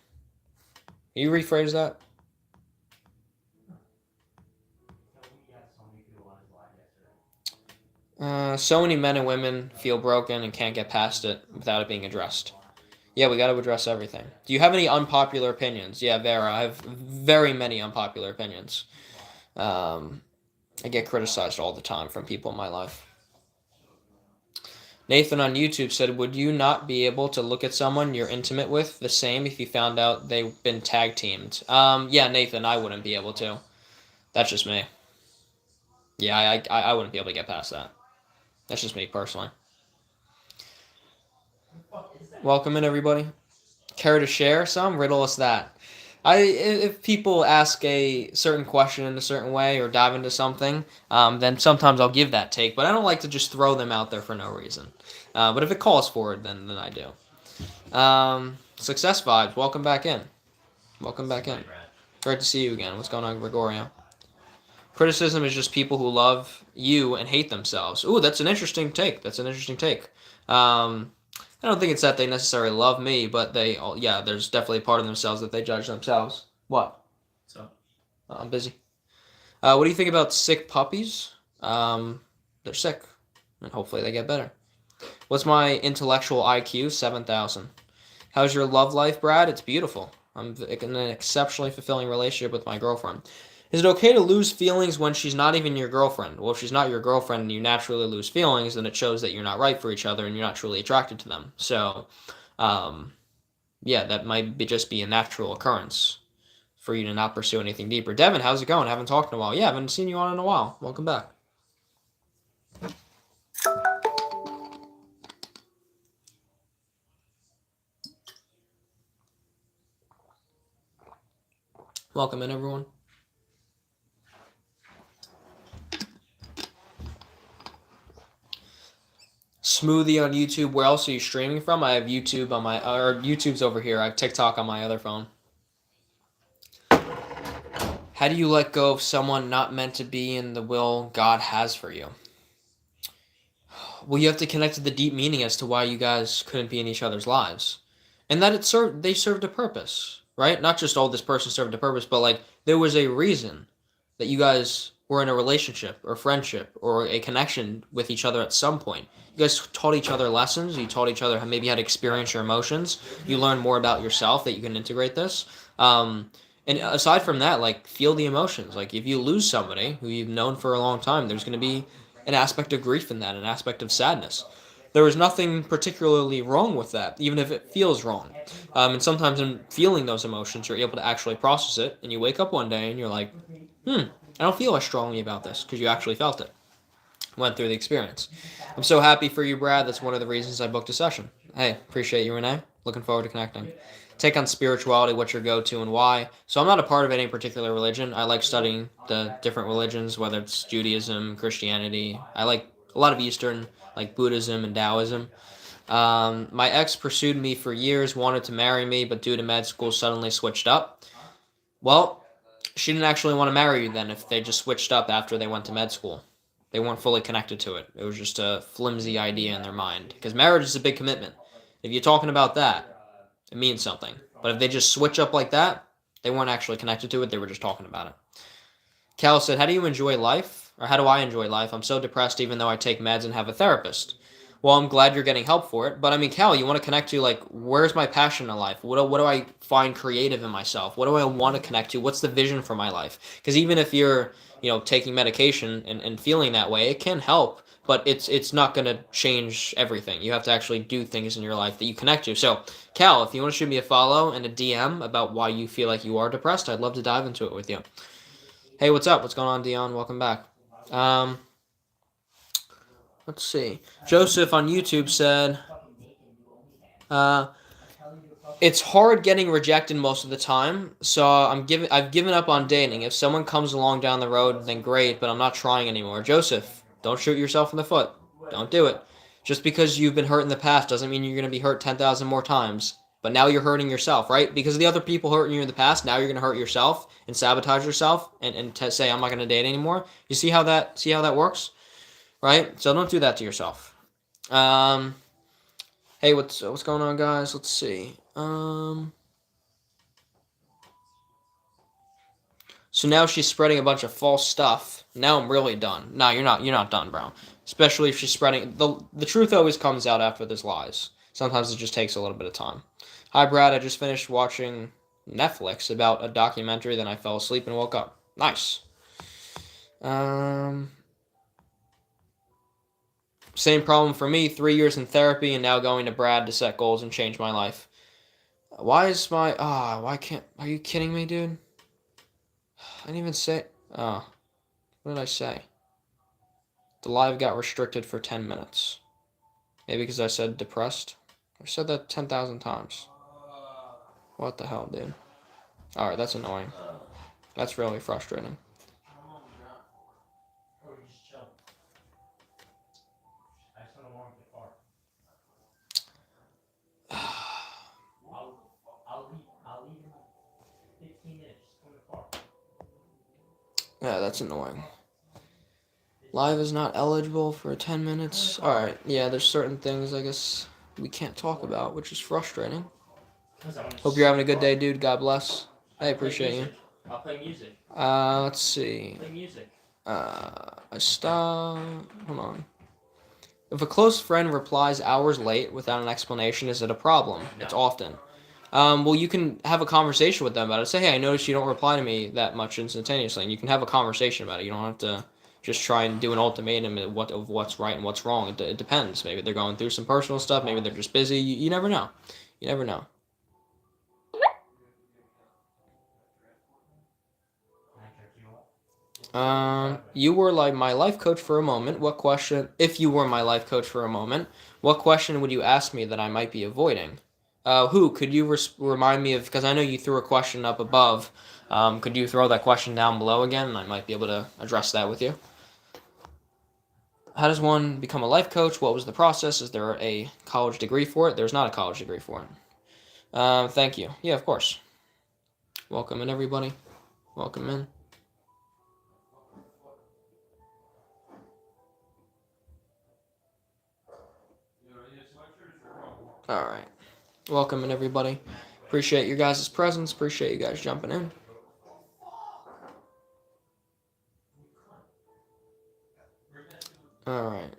Can you rephrase that? So many men and women feel broken and can't get past it without it being addressed. Yeah, we got to address everything. Do you have any unpopular opinions? Yeah, Vera, I have very many unpopular opinions. I get criticized all the time from people in my life. Nathan on YouTube said, would you not be able to look at someone you're intimate with the same if you found out they've been tag teamed? Yeah, Nathan, I wouldn't be able to. That's just me. Yeah, I wouldn't be able to get past that. That's just me personally. Welcome in, everybody. Care to share some? Riddle us that. If people ask a certain question in a certain way or dive into something, then sometimes I'll give that take, but I don't like to just throw them out there for no reason. But if it calls for it, then I do. Success Vibes, welcome back in. Great to see you again. What's going on, Gregorio? Criticism is just people who love you and hate themselves. Ooh, that's an interesting take. I don't think it's that they necessarily love me, but there's definitely a part of themselves that they judge themselves. What? So, I'm busy. What do you think about sick puppies? They're sick, and hopefully they get better. What's my intellectual IQ? 7,000. How's your love life, Brad? It's beautiful. I'm in an exceptionally fulfilling relationship with my girlfriend. Is it okay to lose feelings when she's not even your girlfriend? Well, if she's not your girlfriend and you naturally lose feelings, then it shows that you're not right for each other and you're not truly attracted to them. So, that might just be a natural occurrence for you to not pursue anything deeper. Devin, how's it going? I haven't talked in a while. Yeah, I haven't seen you on in a while. Welcome back. Welcome in, everyone. Smoothie on YouTube. Where else are you streaming from? I have YouTube on YouTube's over here. I have TikTok on my other phone. How do you let go of someone not meant to be in the will God has for you? Well, you have to connect to the deep meaning as to why you guys couldn't be in each other's lives. And that they served a purpose, right? Not just, this person served a purpose, but like there was a reason that you guys were in a relationship or friendship or a connection with each other at some point. You guys taught each other lessons. You taught each other maybe how to experience your emotions. You learned more about yourself that you can integrate this. And aside from that, like, feel the emotions. Like, if you lose somebody who you've known for a long time, there's going to be an aspect of grief in that, an aspect of sadness. There is nothing particularly wrong with that, even if it feels wrong. And sometimes in feeling those emotions, you're able to actually process it, and you wake up one day and you're like, I don't feel as strongly about this, because you actually felt it, went through the experience. I'm so happy for you, Brad. That's one of the reasons I booked a session. Hey, appreciate you, Renee. Looking forward to connecting. Take on spirituality, what's your go-to and why. So I'm not a part of any particular religion. I like studying the different religions, whether it's Judaism, Christianity. I like a lot of Eastern, like Buddhism and Taoism. My ex pursued me for years, wanted to marry me, but due to med school suddenly switched up. Well, she didn't actually want to marry you then if they just switched up after they went to med school. They weren't fully connected to it. It was just a flimsy idea in their mind. Because marriage is a big commitment. If you're talking about that, it means something. But if they just switch up like that, they weren't actually connected to it. They were just talking about it. Cal said, how do you enjoy life? Or how do I enjoy life? I'm so depressed even though I take meds and have a therapist. Well, I'm glad you're getting help for it. But I mean, Cal, you want to connect to, like, where's my passion in life? What do I find creative in myself? What do I want to connect to? What's the vision for my life? Because even if you're, taking medication and feeling that way, it can help. But it's not going to change everything. You have to actually do things in your life that you connect to. So, Cal, if you want to shoot me a follow and a DM about why you feel like you are depressed, I'd love to dive into it with you. Hey, what's up? What's going on, Dion? Welcome back. Let's see. Joseph on YouTube said, it's hard getting rejected most of the time, so I've given up on dating. If someone comes along down the road, then great, but I'm not trying anymore. Joseph, don't shoot yourself in the foot. Don't do it. Just because you've been hurt in the past doesn't mean you're going to be hurt 10,000 more times. But now you're hurting yourself, right? Because of the other people hurting you in the past, now you're going to hurt yourself and sabotage yourself and say, I'm not going to date anymore. You see how that works? Right? So don't do that to yourself. Hey, what's going on, guys? Let's see. So now she's spreading a bunch of false stuff. Now I'm really done. No, you're not done, bro. Especially if she's spreading the truth always comes out after there's lies. Sometimes it just takes a little bit of time. Hi, Brad. I just finished watching Netflix about a documentary, then I fell asleep and woke up. Nice. Same problem for me, 3 years in therapy and now going to Brad to set goals and change my life. Why can't, are you kidding me, dude? I didn't even say, what did I say? The live got restricted for 10 minutes. Maybe because I said depressed? I said that 10,000 times. What the hell, dude? Alright, that's annoying. That's really frustrating. Yeah, that's annoying. Live is not eligible for 10 minutes. Alright, yeah, there's certain things I guess we can't talk about, which is frustrating. Hope you're having a good day, dude. God bless. I appreciate you. I'll play music. Let's see. Play music. Hold on. If a close friend replies hours late without an explanation, is it a problem? No. It's often. Well, you can have a conversation with them about it. Say, hey, I noticed you don't reply to me that much instantaneously, and you can have a conversation about it. You don't have to just try and do an ultimatum of what's right and what's wrong. It depends. Maybe they're going through some personal stuff. Maybe they're just busy. You never know. You never know. You were like my life coach for a moment. If you were my life coach for a moment, what question would you ask me that I might be avoiding? Who could you remind me of? Because I know you threw a question up above. Could you throw that question down below again, and I might be able to address that with you. How does one become a life coach? What was the process? Is there a college degree for it? There's not a college degree for it. Thank you. Yeah, of course. Welcome in, everybody. Welcome in. Alright. Welcome in, everybody. Appreciate your guys' presence. Appreciate you guys jumping in. Alright.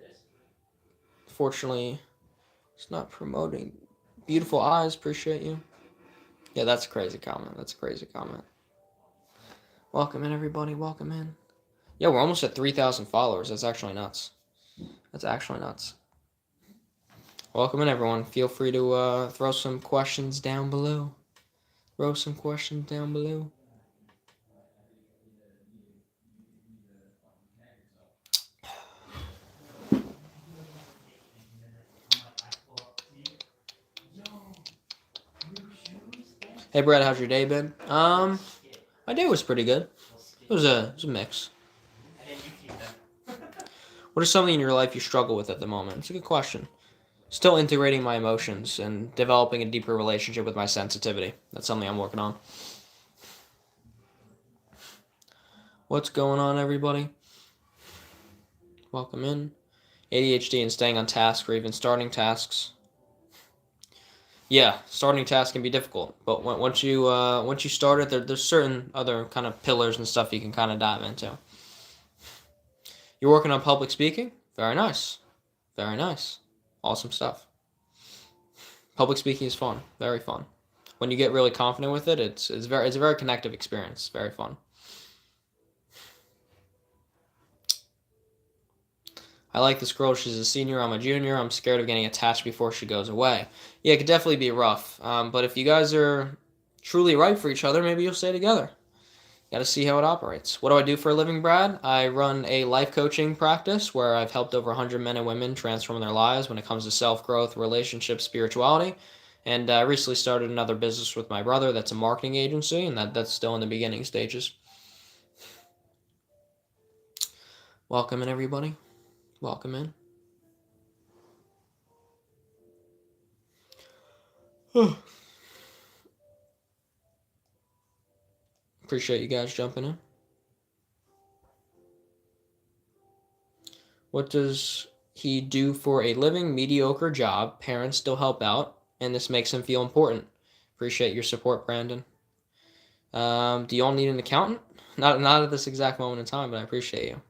Fortunately, it's not promoting. Beautiful eyes, appreciate you. Yeah, that's a crazy comment. That's a crazy comment. Welcome in, everybody. Welcome in. Yeah, we're almost at 3,000 followers. That's actually nuts. That's actually nuts. Welcome in, everyone. Feel free to throw some questions down below. Throw some questions down below. Hey, Brad, how's your day been? My day was pretty good. It was a mix. What is something in your life you struggle with at the moment? It's a good question. Still integrating my emotions and developing a deeper relationship with my sensitivity. That's something I'm working on. What's going on, everybody? Welcome in. ADHD and staying on task or even starting tasks. Yeah, starting tasks can be difficult, but once you start it, there's certain other kind of pillars and stuff you can kind of dive into. You're working on public speaking? Very nice. Very nice. Awesome stuff. Public speaking is fun. Very fun. When you get really confident with it, it's a very connective experience. Very fun. I like this girl. She's a senior. I'm a junior. I'm scared of getting attached before she goes away. Yeah, it could definitely be rough. But if you guys are truly right for each other, maybe you'll stay together. Got to see how it operates. What do I do for a living, Brad? I run a life coaching practice where I've helped over 100 men and women transform their lives when it comes to self-growth, relationships, spirituality. And I recently started another business with my brother that's a marketing agency, and that's still in the beginning stages. Welcome in, everybody. Welcome in. Appreciate you guys jumping in. What does he do for a living? Mediocre job. Parents still help out, and this makes him feel important. Appreciate your support, Brandon. Do you all need an accountant? Not at this exact moment in time, but I appreciate you.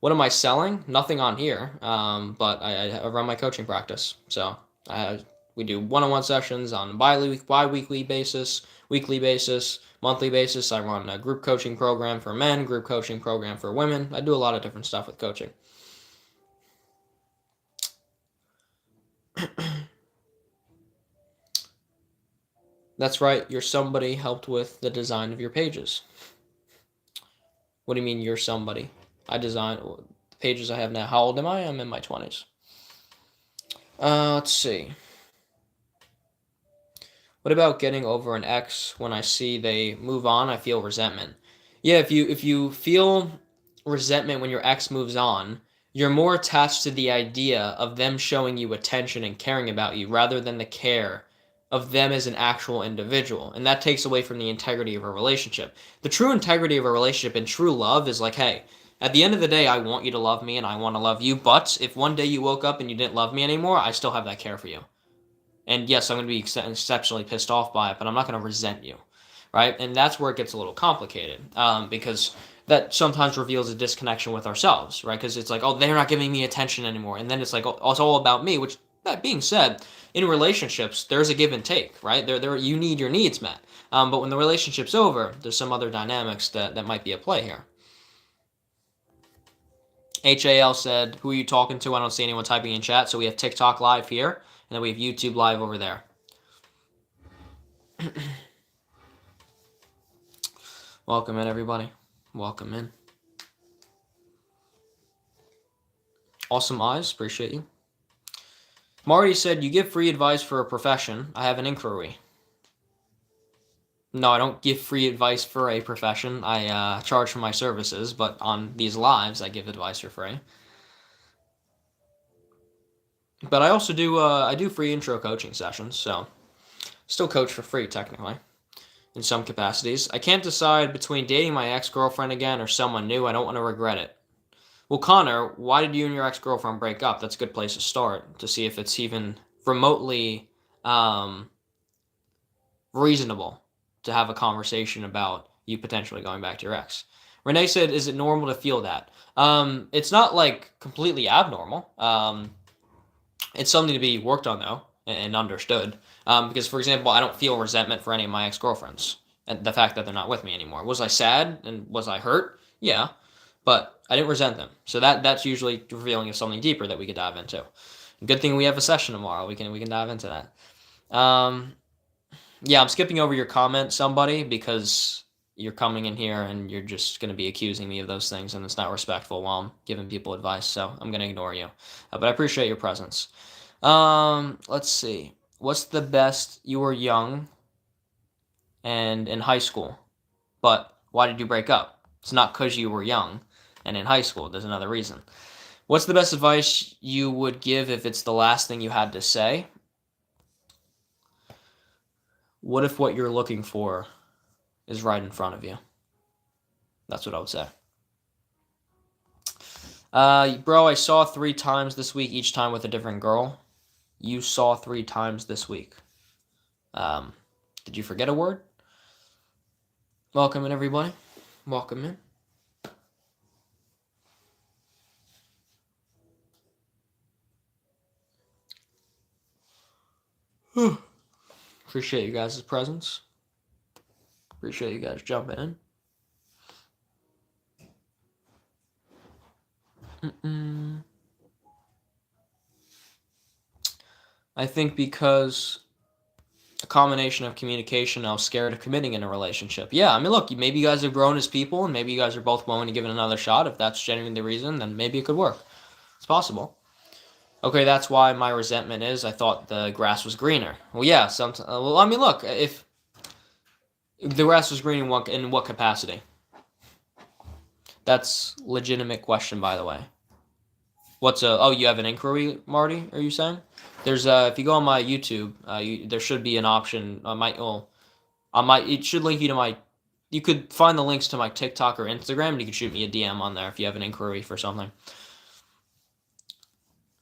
What am I selling? Nothing on here, but I run my coaching practice. So we do one-on-one sessions on bi-weekly basis, weekly basis, monthly basis. I run a group coaching program for men, group coaching program for women. I do a lot of different stuff with coaching. That's right, you're somebody helped with the design of your pages. What do you mean you're somebody? I designed the pages I have now. How old am I? I'm in my 20s. Let's see. What about getting over an ex? When I see they move on, I feel resentment. Yeah, if you feel resentment when your ex moves on, you're more attached to the idea of them showing you attention and caring about you rather than the care of them as an actual individual. And that takes away from the integrity of a relationship. The true integrity of a relationship and true love is like, hey, at the end of the day, I want you to love me and I want to love you. But if one day you woke up and you didn't love me anymore, I still have that care for you. And yes, I'm going to be exceptionally pissed off by it, but I'm not going to resent you, right? And that's where it gets a little complicated, because that sometimes reveals a disconnection with ourselves, right? Because it's like, oh, they're not giving me attention anymore. And then it's like, oh, it's all about me, which, that being said, in relationships, there's a give and take, right? You need your needs met. But when the relationship's over, there's some other dynamics that might be at play here. HAL said, who are you talking to? I don't see anyone typing in chat. So we have TikTok live here, and then we have YouTube live over there. Welcome in, everybody. Welcome in. Awesome eyes. Appreciate you. Marty said, you give free advice for a profession. I have an inquiry. No, I don't give free advice for a profession. I charge for my services, but on these lives, I give advice for free. But I also do I do free intro coaching sessions, so still coach for free technically in some capacities. I can't decide between dating my ex-girlfriend again or someone new. I don't want to regret it. Well, Connor, why did you and your ex-girlfriend break up? That's a good place to start to see if it's even remotely reasonable to have a conversation about you potentially going back to your ex. Renee said, "Is it normal to feel that?" It's not like completely abnormal. It's something to be worked on though and understood. Because for example, I don't feel resentment for any of my ex-girlfriends and the fact that they're not with me anymore. Was I sad and was I hurt? Yeah, but I didn't resent them. So that's usually revealing of something deeper that we could dive into. Good thing we have a session tomorrow. We can dive into that. Yeah, I'm skipping over your comment, somebody, because you're coming in here and you're just going to be accusing me of those things, and it's not respectful while I'm giving people advice. So I'm going to ignore you, but I appreciate your presence. Let's see. What's the best? You were young and in high school, but why did you break up? It's not because you were young and in high school. There's another reason. What's the best advice you would give if it's the last thing you had to say? What if what you're looking for is right in front of you? That's what I would say. Bro, I saw 3 times this week, each time with a different girl. You saw 3 times this week. Did you forget a word? Welcome in, everybody. Welcome in. Appreciate you guys' presence. Appreciate you guys jumping in. I think because a combination of communication, I was scared of committing in a relationship. Yeah, I mean, look, maybe you guys have grown as people, and maybe you guys are both willing to give it another shot. If that's genuinely the reason, then maybe it could work. It's possible. Okay, that's why my resentment is I thought the grass was greener. Well, yeah, well, I mean, look, if the grass was green in what capacity? That's legitimate question, by the way. Oh, you have an inquiry, Marty, are you saying? There's if you go on my YouTube, there should be an option. It should link you to my. You could find the links to my TikTok or Instagram, and you can shoot me a DM on there if you have an inquiry for something.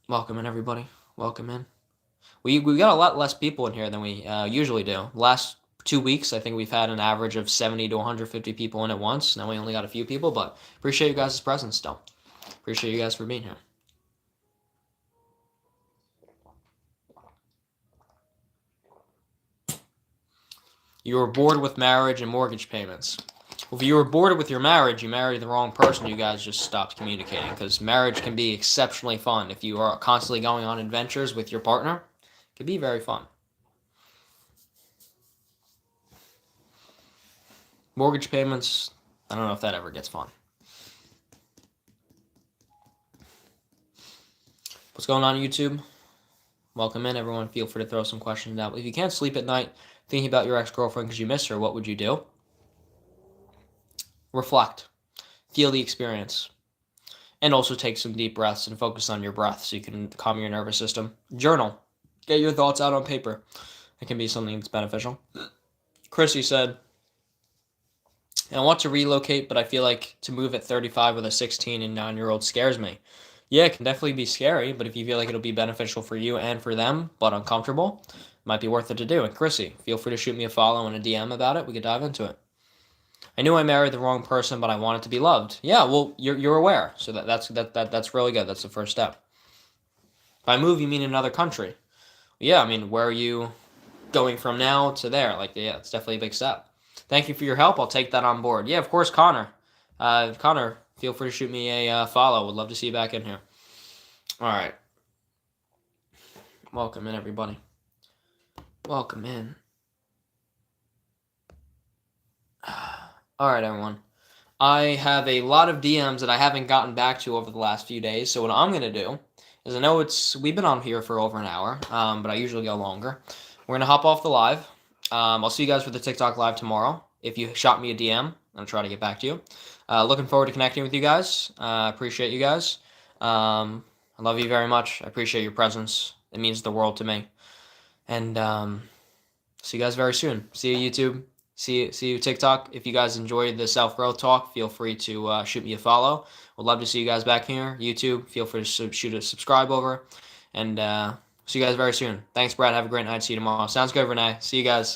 Welcome in, everybody. Welcome in. We got a lot less people in here than we usually do. Last 2 weeks, I think we've had an average of 70 to 150 people in at once. Now we only got a few people, but appreciate you guys' presence still. Appreciate you guys for being here. You were bored with marriage and mortgage payments. Well, if you were bored with your marriage, you married the wrong person. You guys just stopped communicating, because marriage can be exceptionally fun. If you are constantly going on adventures with your partner, it can be very fun. Mortgage payments, I don't know if that ever gets fun. What's going on, YouTube? Welcome in, everyone. Feel free to throw some questions out. If you can't sleep at night thinking about your ex-girlfriend because you miss her, what would you do? Reflect. Feel the experience. And also take some deep breaths and focus on your breath so you can calm your nervous system. Journal. Get your thoughts out on paper. It can be something that's beneficial. Chrissy said, I want to relocate, but I feel like to move at 35 with a 16 and 9-year-old scares me. Yeah, it can definitely be scary, but if you feel like it'll be beneficial for you and for them, but uncomfortable, it might be worth it to do. And Chrissy, feel free to shoot me a follow and a DM about it. We could dive into it. I knew I married the wrong person, but I wanted to be loved. Yeah, well, you're aware, so that's really good. That's the first step. By move, you mean another country? Yeah, I mean, where are you going from now to there? Like, yeah, it's definitely a big step. Thank you for your help. I'll take that on board. Yeah, of course, Connor. Connor, feel free to shoot me a follow. Would love to see you back in here. All right. Welcome in, everybody. Welcome in. All right, everyone. I have a lot of DMs that I haven't gotten back to over the last few days. So what I'm going to do is, I know we've been on here for over an hour, but I usually go longer. We're going to hop off the live. I'll see you guys for the TikTok live tomorrow. If you shot me a DM, I'll try to get back to you. Looking forward to connecting with you guys. Appreciate you guys. I love you very much. I appreciate your presence. It means the world to me. And see you guys very soon. See you, YouTube. See you, TikTok. If you guys enjoyed the self-growth talk, feel free to shoot me a follow. Would love to see you guys back here. YouTube, feel free to shoot a subscribe over. And see you guys very soon. Thanks, Brad. Have a great night. See you tomorrow. Sounds good, Renee. See you guys.